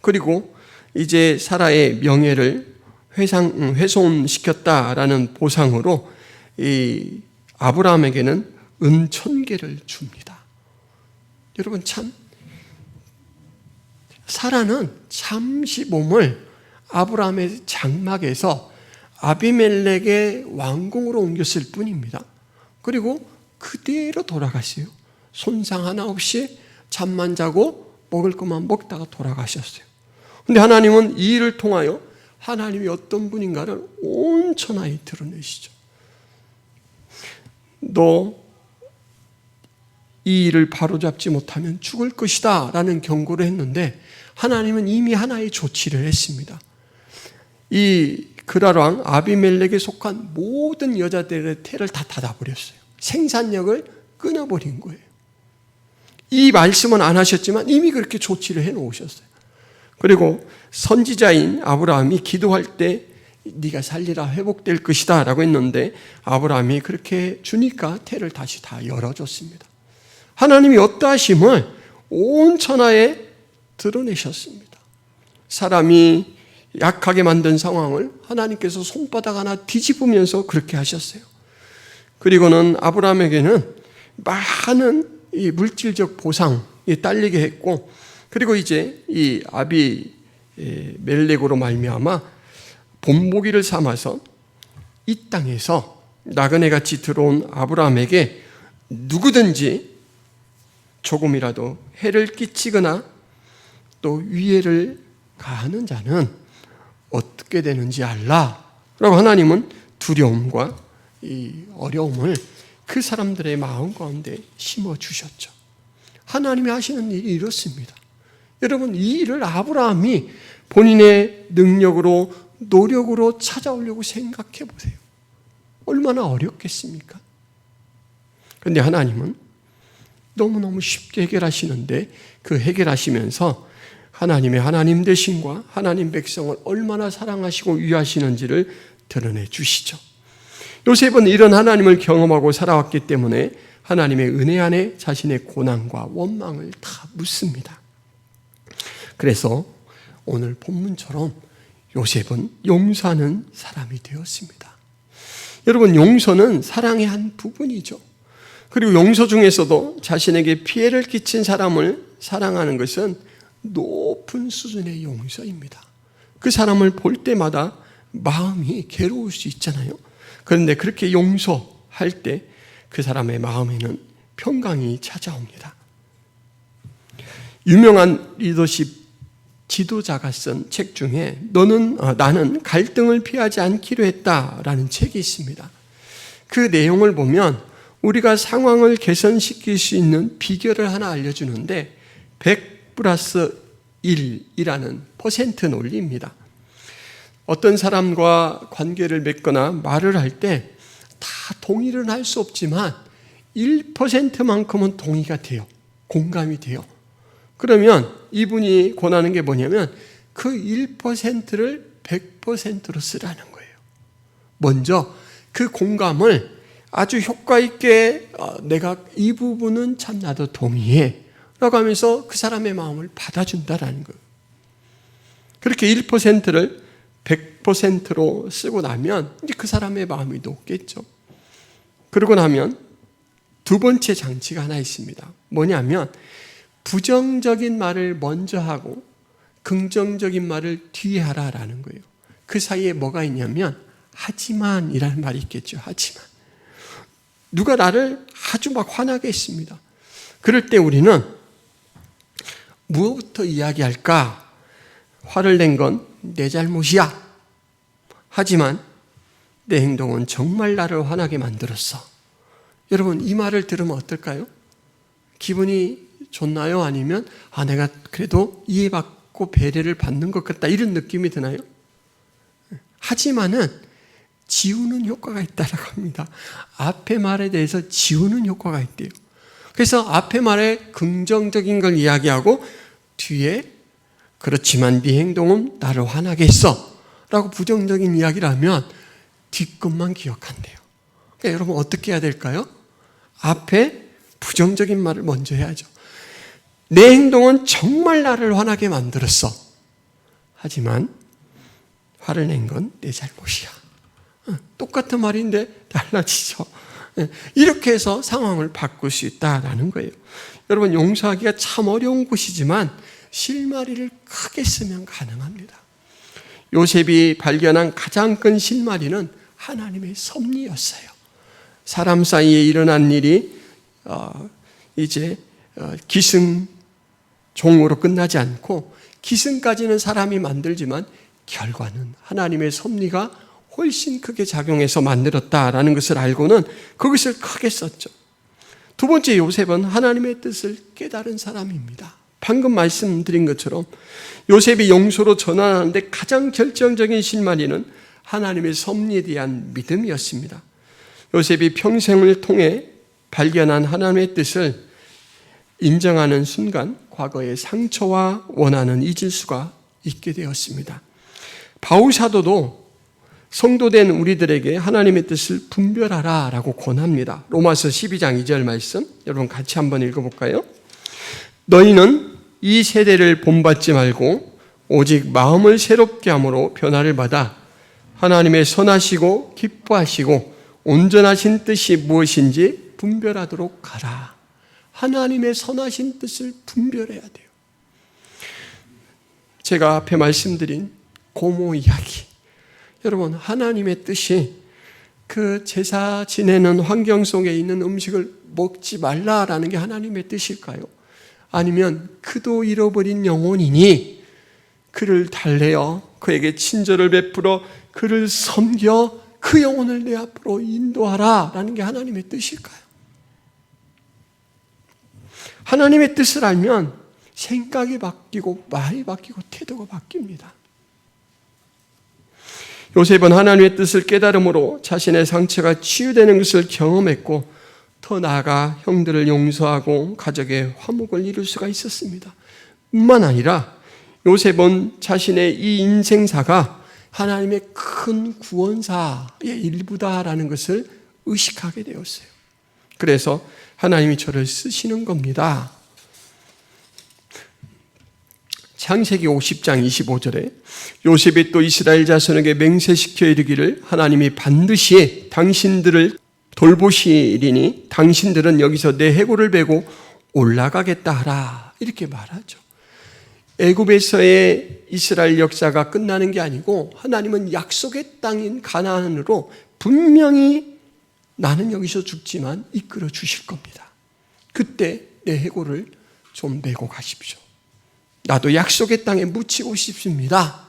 그리고 이제 사라의 명예를 훼손시켰다라는 보상으로 이 아브라함에게는 은 1000개를 줍니다. 여러분, 참 사라는 잠시 몸을 아브라함의 장막에서 아비멜렉의 왕궁으로 옮겼을 뿐입니다. 그리고 그대로 돌아갔어요. 손상 하나 없이 잠만 자고 먹을 것만 먹다가 돌아가셨어요. 그런데 하나님은 이 일을 통하여 하나님이 어떤 분인가를 온 천하에 드러내시죠. 너 이 일을 바로잡지 못하면 죽을 것이다 라는 경고를 했는데 하나님은 이미 하나의 조치를 했습니다. 이 그랄왕 아비멜렉에 속한 모든 여자들의 태를 다 닫아버렸어요. 생산력을 끊어버린 거예요. 이 말씀은 안 하셨지만 이미 그렇게 조치를 해놓으셨어요. 그리고 선지자인 아브라함이 기도할 때 네가 살리라 회복될 것이다 라고 했는데 아브라함이 그렇게 주니까 태를 다시 다 열어줬습니다. 하나님이 어떠하심을 온 천하에 드러내셨습니다. 사람이 약하게 만든 상황을 하나님께서 손바닥 하나 뒤집으면서 그렇게 하셨어요. 그리고는 아브라함에게는 많은 이 물질적 보상이 딸리게 했고, 그리고 이제 이 아비멜렉으로 말미암아 본보기를 삼아서 이 땅에서 나그네같이 들어온 아브라함에게 누구든지 조금이라도 해를 끼치거나 또 위해를 가하는 자는 어떻게 되는지 알라 라고 하나님은 두려움과 이 어려움을 그 사람들의 마음 가운데 심어주셨죠. 하나님이 하시는 일이 이렇습니다. 여러분, 이 일을 아브라함이 본인의 능력으로 노력으로 찾아오려고 생각해 보세요. 얼마나 어렵겠습니까? 그런데 하나님은 너무너무 쉽게 해결하시는데 그 해결하시면서 하나님의 하나님 되심과 하나님 백성을 얼마나 사랑하시고 위하시는지를 드러내 주시죠. 요셉은 이런 하나님을 경험하고 살아왔기 때문에 하나님의 은혜 안에 자신의 고난과 원망을 다 묻습니다. 그래서 오늘 본문처럼 요셉은 용서하는 사람이 되었습니다. 여러분, 용서는 사랑의 한 부분이죠. 그리고 용서 중에서도 자신에게 피해를 끼친 사람을 사랑하는 것은 높은 수준의 용서입니다. 그 사람을 볼 때마다 마음이 괴로울 수 있잖아요. 그런데 그렇게 용서할 때 그 사람의 마음에는 평강이 찾아옵니다. 유명한 리더십 지도자가 쓴 책 중에 나는 갈등을 피하지 않기로 했다라는 책이 있습니다. 그 내용을 보면 우리가 상황을 개선시킬 수 있는 비결을 하나 알려주는데 100+1이라는 퍼센트 논리입니다. 어떤 사람과 관계를 맺거나 말을 할 때 다 동의를 할 수 없지만 1%만큼은 동의가 돼요. 공감이 돼요. 그러면 이분이 권하는 게 뭐냐면 그 1%를 100%로 쓰라는 거예요. 먼저 그 공감을 아주 효과 있게 내가 이 부분은 참 나도 동의해 라고 하면서 그 사람의 마음을 받아준다라는 거예요. 그렇게 1%를 100%로 쓰고 나면 이제 그 사람의 마음이 높겠죠. 그러고 나면 두 번째 장치가 하나 있습니다. 뭐냐면 부정적인 말을 먼저 하고 긍정적인 말을 뒤에 하라라는 거예요. 그 사이에 뭐가 있냐면 하지만이라는 말이 있겠죠. 하지만 누가 나를 아주 막 화나게 했습니다. 그럴 때 우리는 무엇부터 이야기할까? 화를 낸 건 내 잘못이야. 하지만 내 행동은 정말 나를 화나게 만들었어. 여러분, 이 말을 들으면 어떨까요? 기분이 좋나요? 아니면 내가 그래도 이해받고 배려를 받는 것 같다 이런 느낌이 드나요? 하지만은 지우는 효과가 있다라고 합니다. 앞의 말에 대해서 지우는 효과가 있대요. 그래서 앞의 말에 긍정적인 걸 이야기하고 뒤에 그렇지만 네 행동은 나를 화나게 했어 라고 부정적인 이야기를 하면 뒷끝만 기억한대요. 그러니까 여러분 어떻게 해야 될까요? 앞에 부정적인 말을 먼저 해야죠. 내 행동은 정말 나를 화나게 만들었어. 하지만 화를 낸 건 내 잘못이야. 똑같은 말인데 달라지죠. 이렇게 해서 상황을 바꿀 수 있다라는 거예요. 여러분 용서하기가 참 어려운 것이지만 실마리를 크게 쓰면 가능합니다. 요셉이 발견한 가장 큰 실마리는 하나님의 섭리였어요. 사람 사이에 일어난 일이 이제 기승종으로 끝나지 않고 기승까지는 사람이 만들지만 결과는 하나님의 섭리가 훨씬 크게 작용해서 만들었다라는 것을 알고는 그것을 크게 썼죠. 두 번째, 요셉은 하나님의 뜻을 깨달은 사람입니다. 방금 말씀드린 것처럼 요셉이 용서로 전환하는데 가장 결정적인 실마리는 하나님의 섭리에 대한 믿음이었습니다. 요셉이 평생을 통해 발견한 하나님의 뜻을 인정하는 순간 과거의 상처와 원한은 잊을 수가 있게 되었습니다. 바울 사도도 성도된 우리들에게 하나님의 뜻을 분별하라 라고 권합니다. 로마서 12장 2절 말씀 여러분 같이 한번 읽어볼까요? 너희는 이 세대를 본받지 말고 오직 마음을 새롭게 함으로 변화를 받아 하나님의 선하시고 기뻐하시고 온전하신 뜻이 무엇인지 분별하도록 하라. 하나님의 선하신 뜻을 분별해야 돼요. 제가 앞에 말씀드린 고모 이야기, 여러분 하나님의 뜻이 그 제사 지내는 환경 속에 있는 음식을 먹지 말라라는 게 하나님의 뜻일까요? 아니면 그도 잃어버린 영혼이니 그를 달래어 그에게 친절을 베풀어 그를 섬겨 그 영혼을 내 앞으로 인도하라라는 게 하나님의 뜻일까요? 하나님의 뜻을 알면 생각이 바뀌고 말이 바뀌고 태도가 바뀝니다. 요셉은 하나님의 뜻을 깨달음으로 자신의 상처가 치유되는 것을 경험했고 더 나아가 형들을 용서하고 가족의 화목을 이룰 수가 있었습니다. 뿐만 아니라 요셉은 자신의 이 인생사가 하나님의 큰 구원사의 일부다라는 것을 의식하게 되었어요. 그래서 하나님이 저를 쓰시는 겁니다. 창세기 50장 25절에 요셉이 또 이스라엘 자손에게 맹세시켜 이르기를 하나님이 반드시 당신들을 돌보시리니 당신들은 여기서 내 해골을 베고 올라가겠다 하라 이렇게 말하죠. 애굽에서의 이스라엘 역사가 끝나는 게 아니고 하나님은 약속의 땅인 가나안으로 분명히 나는 여기서 죽지만 이끌어 주실 겁니다. 그때 내 해골을 좀 메고 가십시오. 나도 약속의 땅에 묻히고 싶습니다.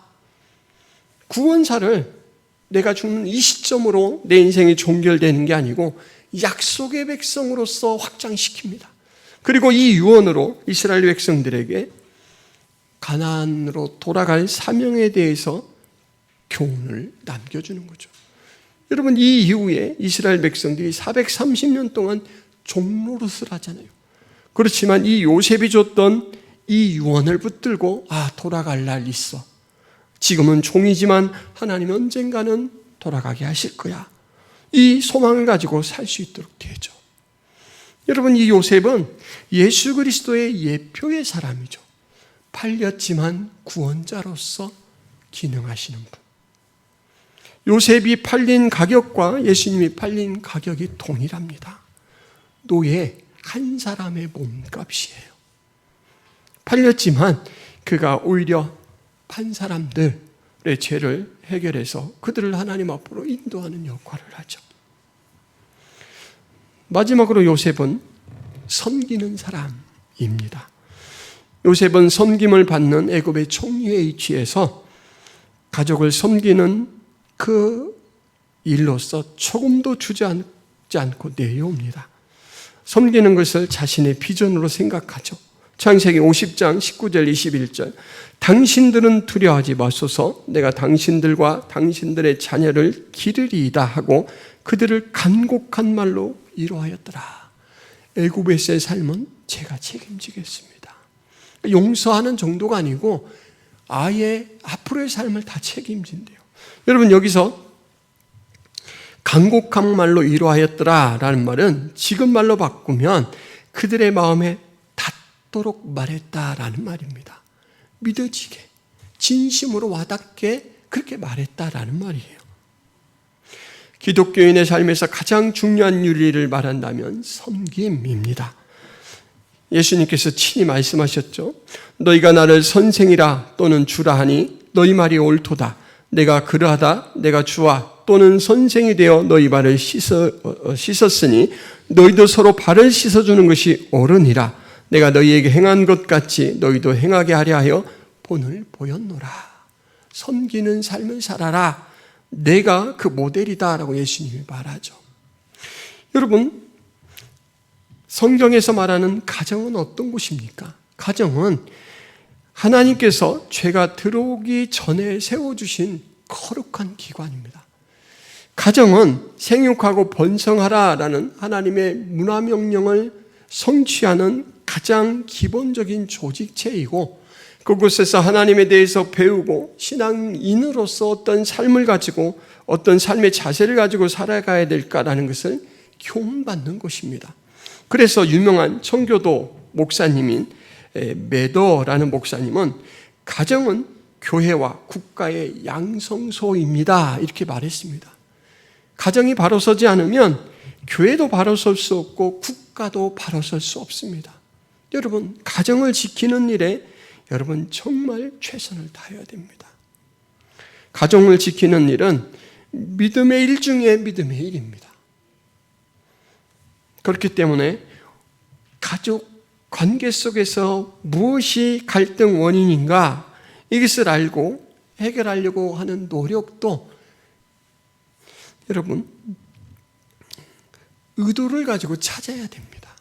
구원사를 내가 죽는 이 시점으로 내 인생이 종결되는 게 아니고 약속의 백성으로서 확장시킵니다. 그리고 이 유언으로 이스라엘 백성들에게 가나안으로 돌아갈 사명에 대해서 교훈을 남겨주는 거죠. 여러분 이 이후에 이스라엘 백성들이 430년 동안 종노릇을 하잖아요. 그렇지만 이 요셉이 줬던 이 유언을 붙들고 돌아갈 날 있어. 지금은 종이지만 하나님은 언젠가는 돌아가게 하실 거야. 이 소망을 가지고 살 수 있도록 되죠. 여러분 이 요셉은 예수 그리스도의 예표의 사람이죠. 팔렸지만 구원자로서 기능하시는 분. 요셉이 팔린 가격과 예수님이 팔린 가격이 동일합니다. 노예 한 사람의 몸값이에요. 팔렸지만 그가 오히려 판 사람들의 죄를 해결해서 그들을 하나님 앞으로 인도하는 역할을 하죠. 마지막으로 요셉은 섬기는 사람입니다. 요셉은 섬김을 받는 애굽의 총리에 위치해서 가족을 섬기는 그 일로서 조금도 주저앉지 않고 내려옵니다. 섬기는 것을 자신의 비전으로 생각하죠. 창세기 50장 19절 21절 당신들은 두려워하지 마소서 내가 당신들과 당신들의 자녀를 기르리이다 하고 그들을 간곡한 말로 위로하였더라. 애굽에서의 삶은 제가 책임지겠습니다. 용서하는 정도가 아니고 아예 앞으로의 삶을 다 책임진대요. 여러분, 여기서 간곡한 말로 위로하였더라 라는 말은 지금 말로 바꾸면 그들의 마음에 닿도록 말했다라는 말입니다. 믿어지게, 진심으로 와닿게 그렇게 말했다라는 말이에요. 기독교인의 삶에서 가장 중요한 윤리를 말한다면 섬김입니다. 예수님께서 친히 말씀하셨죠. 너희가 나를 선생이라 또는 주라 하니 너희 말이 옳도다. 내가 그러하다 내가 주와 또는 선생이 되어 너희 발을 씻었으니 너희도 서로 발을 씻어주는 것이 옳으니라. 내가 너희에게 행한 것 같이 너희도 행하게 하려 하여 본을 보였노라. 섬기는 삶을 살아라. 내가 그 모델이다 라고 예수님이 말하죠. 여러분, 성경에서 말하는 가정은 어떤 곳입니까? 가정은 하나님께서 죄가 들어오기 전에 세워주신 거룩한 기관입니다. 가정은 생육하고 번성하라라는 하나님의 문화명령을 성취하는 가장 기본적인 조직체이고, 그곳에서 하나님에 대해서 배우고 신앙인으로서 어떤 삶을 가지고 어떤 삶의 자세를 가지고 살아가야 될까라는 것을 교훈받는 곳입니다. 그래서 유명한 청교도 목사님인 매더라는 목사님은 가정은 교회와 국가의 양성소입니다 이렇게 말했습니다. 가정이 바로 서지 않으면 교회도 바로 설 수 없고 국가도 바로 설 수 없습니다. 여러분, 가정을 지키는 일에 여러분 정말 최선을 다해야 됩니다. 가정을 지키는 일은 믿음의 일 중에 믿음의 일입니다. 그렇기 때문에 가족 관계 속에서 무엇이 갈등 원인인가 이것을 알고 해결하려고 하는 노력도 여러분 의도를 가지고 찾아야 됩니다.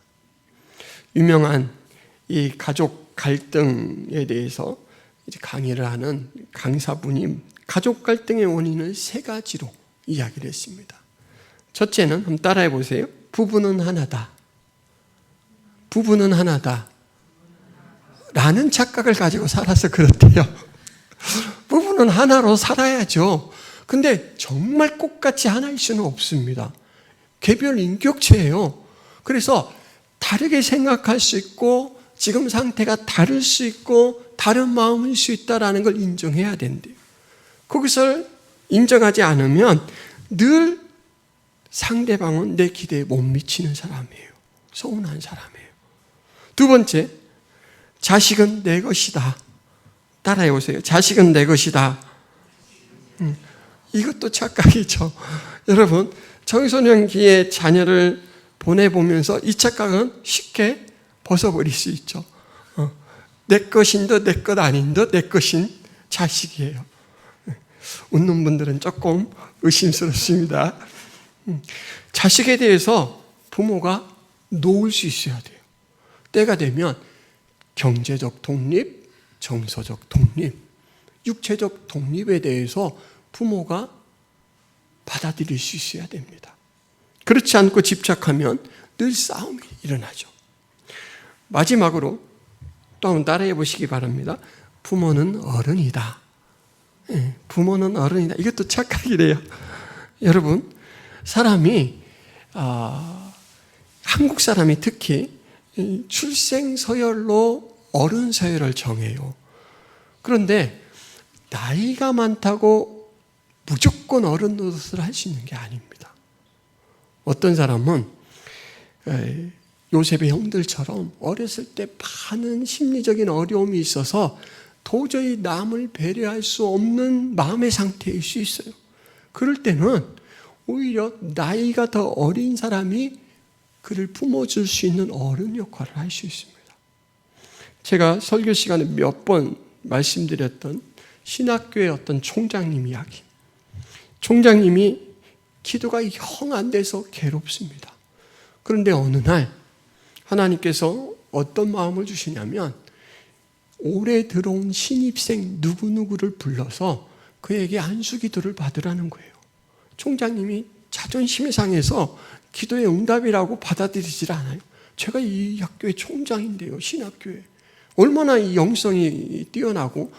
유명한 이 가족 갈등에 대해서 이제 강의를 하는 강사분이 가족 갈등의 원인을 3가지로 이야기를 했습니다. 첫째는 한번 따라해 보세요. 부부는 하나다. 부부는 하나다. 라는 착각을 가지고 살아서 그렇대요. 부부는 하나로 살아야죠. 근데 정말 똑같이 하나일 수는 없습니다. 개별 인격체예요. 그래서 다르게 생각할 수 있고 지금 상태가 다를 수 있고 다른 마음일 수 있다는 걸 인정해야 된대요. 그것을 인정하지 않으면 늘 상대방은 내 기대에 못 미치는 사람이에요. 서운한 사람이에요. 두 번째, 자식은 내 것이다. 따라해 보세요. 자식은 내 것이다. 이것도 착각이죠. 여러분, 청소년기에 자녀를 보내보면서 이 착각은 쉽게 벗어버릴 수 있죠. 내 것인 듯 내 것 아닌 듯 내 것인 자식이에요. 웃는 분들은 조금 의심스럽습니다. 자식에 대해서 부모가 놓을 수 있어야 돼요. 때가 되면 경제적 독립, 정서적 독립, 육체적 독립에 대해서 부모가 받아들일 수 있어야 됩니다. 그렇지 않고 집착하면 늘 싸움이 일어나죠. 마지막으로 또 한번 따라해 보시기 바랍니다. 부모는 어른이다. 부모는 어른이다. 이것도 착각이래요. 여러분, 사람이 한국 사람이 특히 출생서열로 어른 서열을 정해요. 그런데 나이가 많다고 무조건 어른 노릇을 할 수 있는 게 아닙니다. 어떤 사람은 요셉의 형들처럼 어렸을 때 많은 심리적인 어려움이 있어서 도저히 남을 배려할 수 없는 마음의 상태일 수 있어요. 그럴 때는 오히려 나이가 더 어린 사람이 그를 품어줄 수 있는 어른 역할을 할 수 있습니다. 제가 설교 시간에 몇 번 말씀드렸던 신학교의 어떤 총장님 이야기. 총장님이 기도가 영 안 돼서 괴롭습니다. 그런데 어느 날 하나님께서 어떤 마음을 주시냐면 올해 들어온 신입생 누구누구를 불러서 그에게 안수기도를 받으라는 거예요. 총장님이 자존심이 상해서 기도의 응답이라고 받아들이질 않아요. 제가 이 학교의 총장인데요. 신학교에. 얼마나 이 영성이 뛰어나고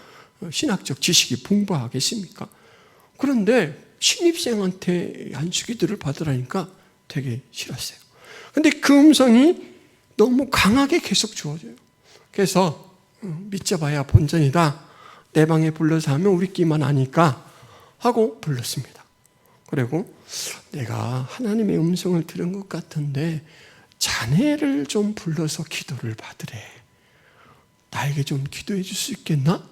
신학적 지식이 풍부하겠습니까? 그런데 신입생한테 안수기도를 받으라니까 되게 싫었어요. 근데 그 음성이 너무 강하게 계속 주어져요. 그래서 믿져봐야 본전이다. 내 방에 불러서 하면 우리끼리만 아니까 하고 불렀습니다. 그리고 내가 하나님의 음성을 들은 것 같은데 자네를 좀 불러서 기도를 받으래. 나에게 좀 기도해 줄 수 있겠나?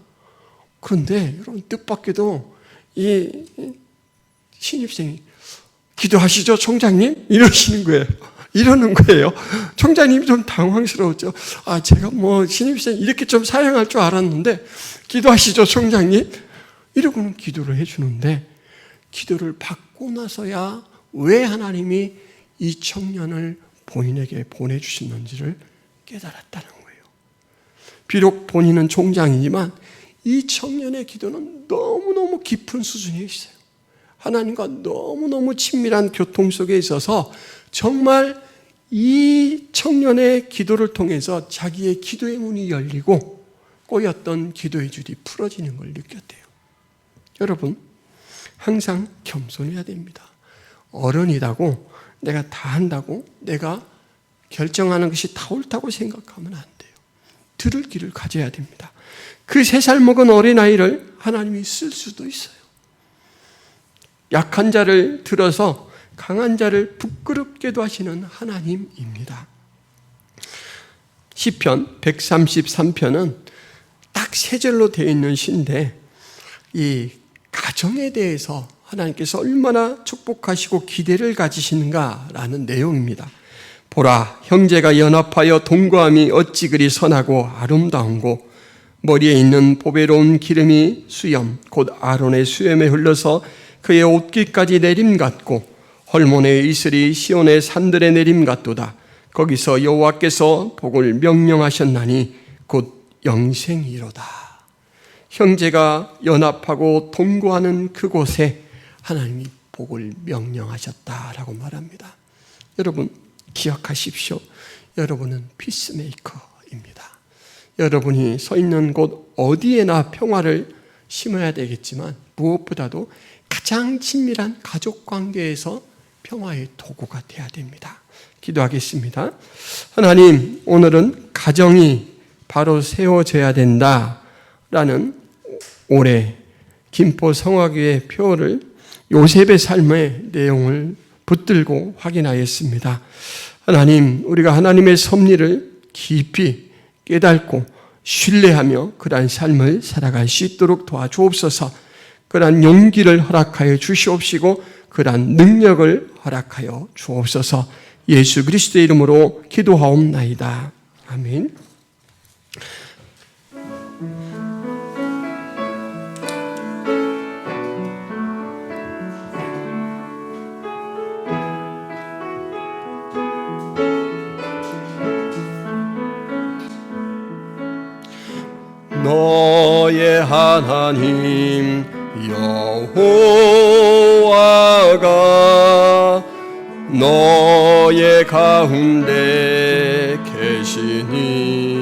그런데 여러분 뜻밖에도 이 신입생이 기도하시죠 총장님? 이러는 거예요. 총장님이 좀 당황스러웠죠. 제가 신입생 이렇게 좀 사양할 줄 알았는데 기도하시죠 총장님? 이러고는 기도를 해주는데 기도를 받고 나서야 왜 하나님이 이 청년을 본인에게 보내주셨는지를 깨달았다는 거예요. 비록 본인은 총장이지만 이 청년의 기도는 너무너무 깊은 수준에 있어요. 하나님과 너무너무 친밀한 교통 속에 있어서 정말 이 청년의 기도를 통해서 자기의 기도의 문이 열리고 꼬였던 기도의 줄이 풀어지는 걸 느꼈대요. 여러분, 항상 겸손해야 됩니다. 어른이라고 내가 다 한다고 내가 결정하는 것이 다 옳다고 생각하면 안 돼요. 들을 길을 가져야 됩니다. 그 3살 먹은 어린아이를 하나님이 쓸 수도 있어요. 약한 자를 들어서 강한 자를 부끄럽게도 하시는 하나님입니다. 시편 133편은 딱 3절로 되어 있는 시인데 이 가정에 대해서 하나님께서 얼마나 축복하시고 기대를 가지시는가라는 내용입니다. 보라, 형제가 연합하여 동거함이 어찌 그리 선하고 아름다운고 머리에 있는 보배로운 기름이 수염 곧 아론의 수염에 흘러서 그의 옷깃까지 내림 같고 헐몬의 이슬이 시온의 산들에 내림 같도다. 거기서 여호와께서 복을 명령하셨나니 곧 영생이로다. 형제가 연합하고 동거하는 그곳에 하나님이 복을 명령하셨다라고 말합니다. 여러분 기억하십시오. 여러분은 피스메이커입니다. 여러분이 서 있는 곳 어디에나 평화를 심어야 되겠지만 무엇보다도 가장 친밀한 가족 관계에서 평화의 도구가 되어야 됩니다. 기도하겠습니다. 하나님, 오늘은 가정이 바로 세워져야 된다라는 올해 김포 성화교회 표를 요셉의 삶의 내용을 붙들고 확인하였습니다. 하나님, 우리가 하나님의 섭리를 깊이 깨닫고 신뢰하며 그러한 삶을 살아갈 수 있도록 도와주옵소서. 그러한 용기를 허락하여 주시옵시고 그러한 능력을 허락하여 주옵소서. 예수 그리스도의 이름으로 기도하옵나이다. 아멘. 너의 하나님 여호와가 너의 가운데 계시니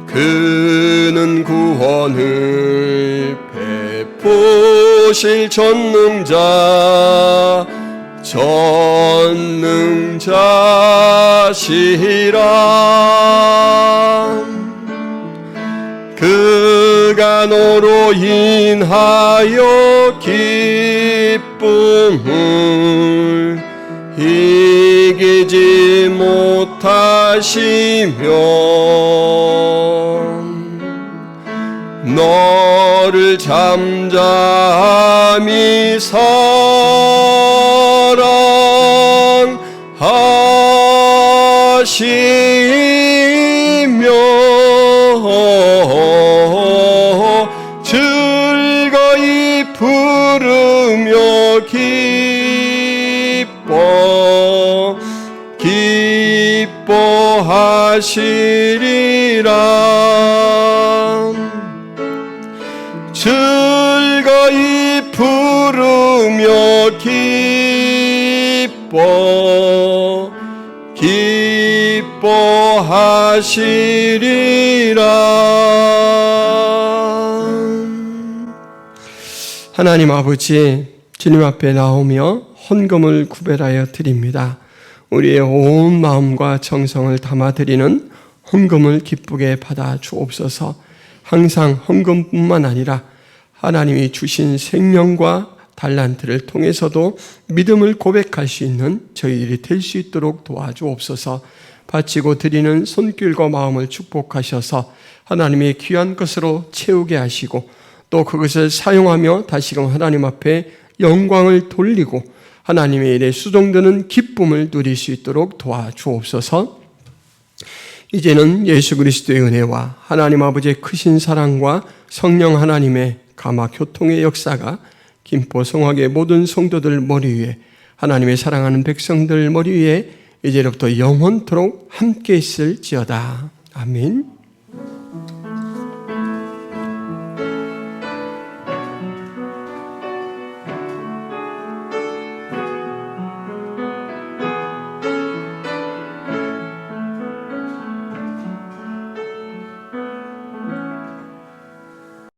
그는 구원을 베푸실 전능자시라. 그가 너로 인하여 기쁨을 이기지 못하시면 너를 잠잠히 사랑하시며 즐거이 부르며 기뻐하시리라. 즐거이 부르며 기뻐하시리라. 하나님 아버지, 주님 앞에 나오며 헌금을 구별하여 드립니다. 우리의 온 마음과 정성을 담아드리는 헌금을 기쁘게 받아 주옵소서. 항상 헌금뿐만 아니라 하나님이 주신 생명과 달란트를 통해서도 믿음을 고백할 수 있는 저희들이 될 수 있도록 도와주옵소서. 바치고 드리는 손길과 마음을 축복하셔서 하나님의 귀한 것으로 채우게 하시고 또 그것을 사용하며 다시금 하나님 앞에 영광을 돌리고 하나님의 일에 수종드는 기쁨을 누릴 수 있도록 도와주옵소서. 이제는 예수 그리스도의 은혜와 하나님 아버지의 크신 사랑과 성령 하나님의 감화 교통의 역사가 김포 성화교회 모든 성도들 머리 위에, 하나님의 사랑하는 백성들 머리 위에 이제로부터 영원토록 함께 있을지어다. 아멘.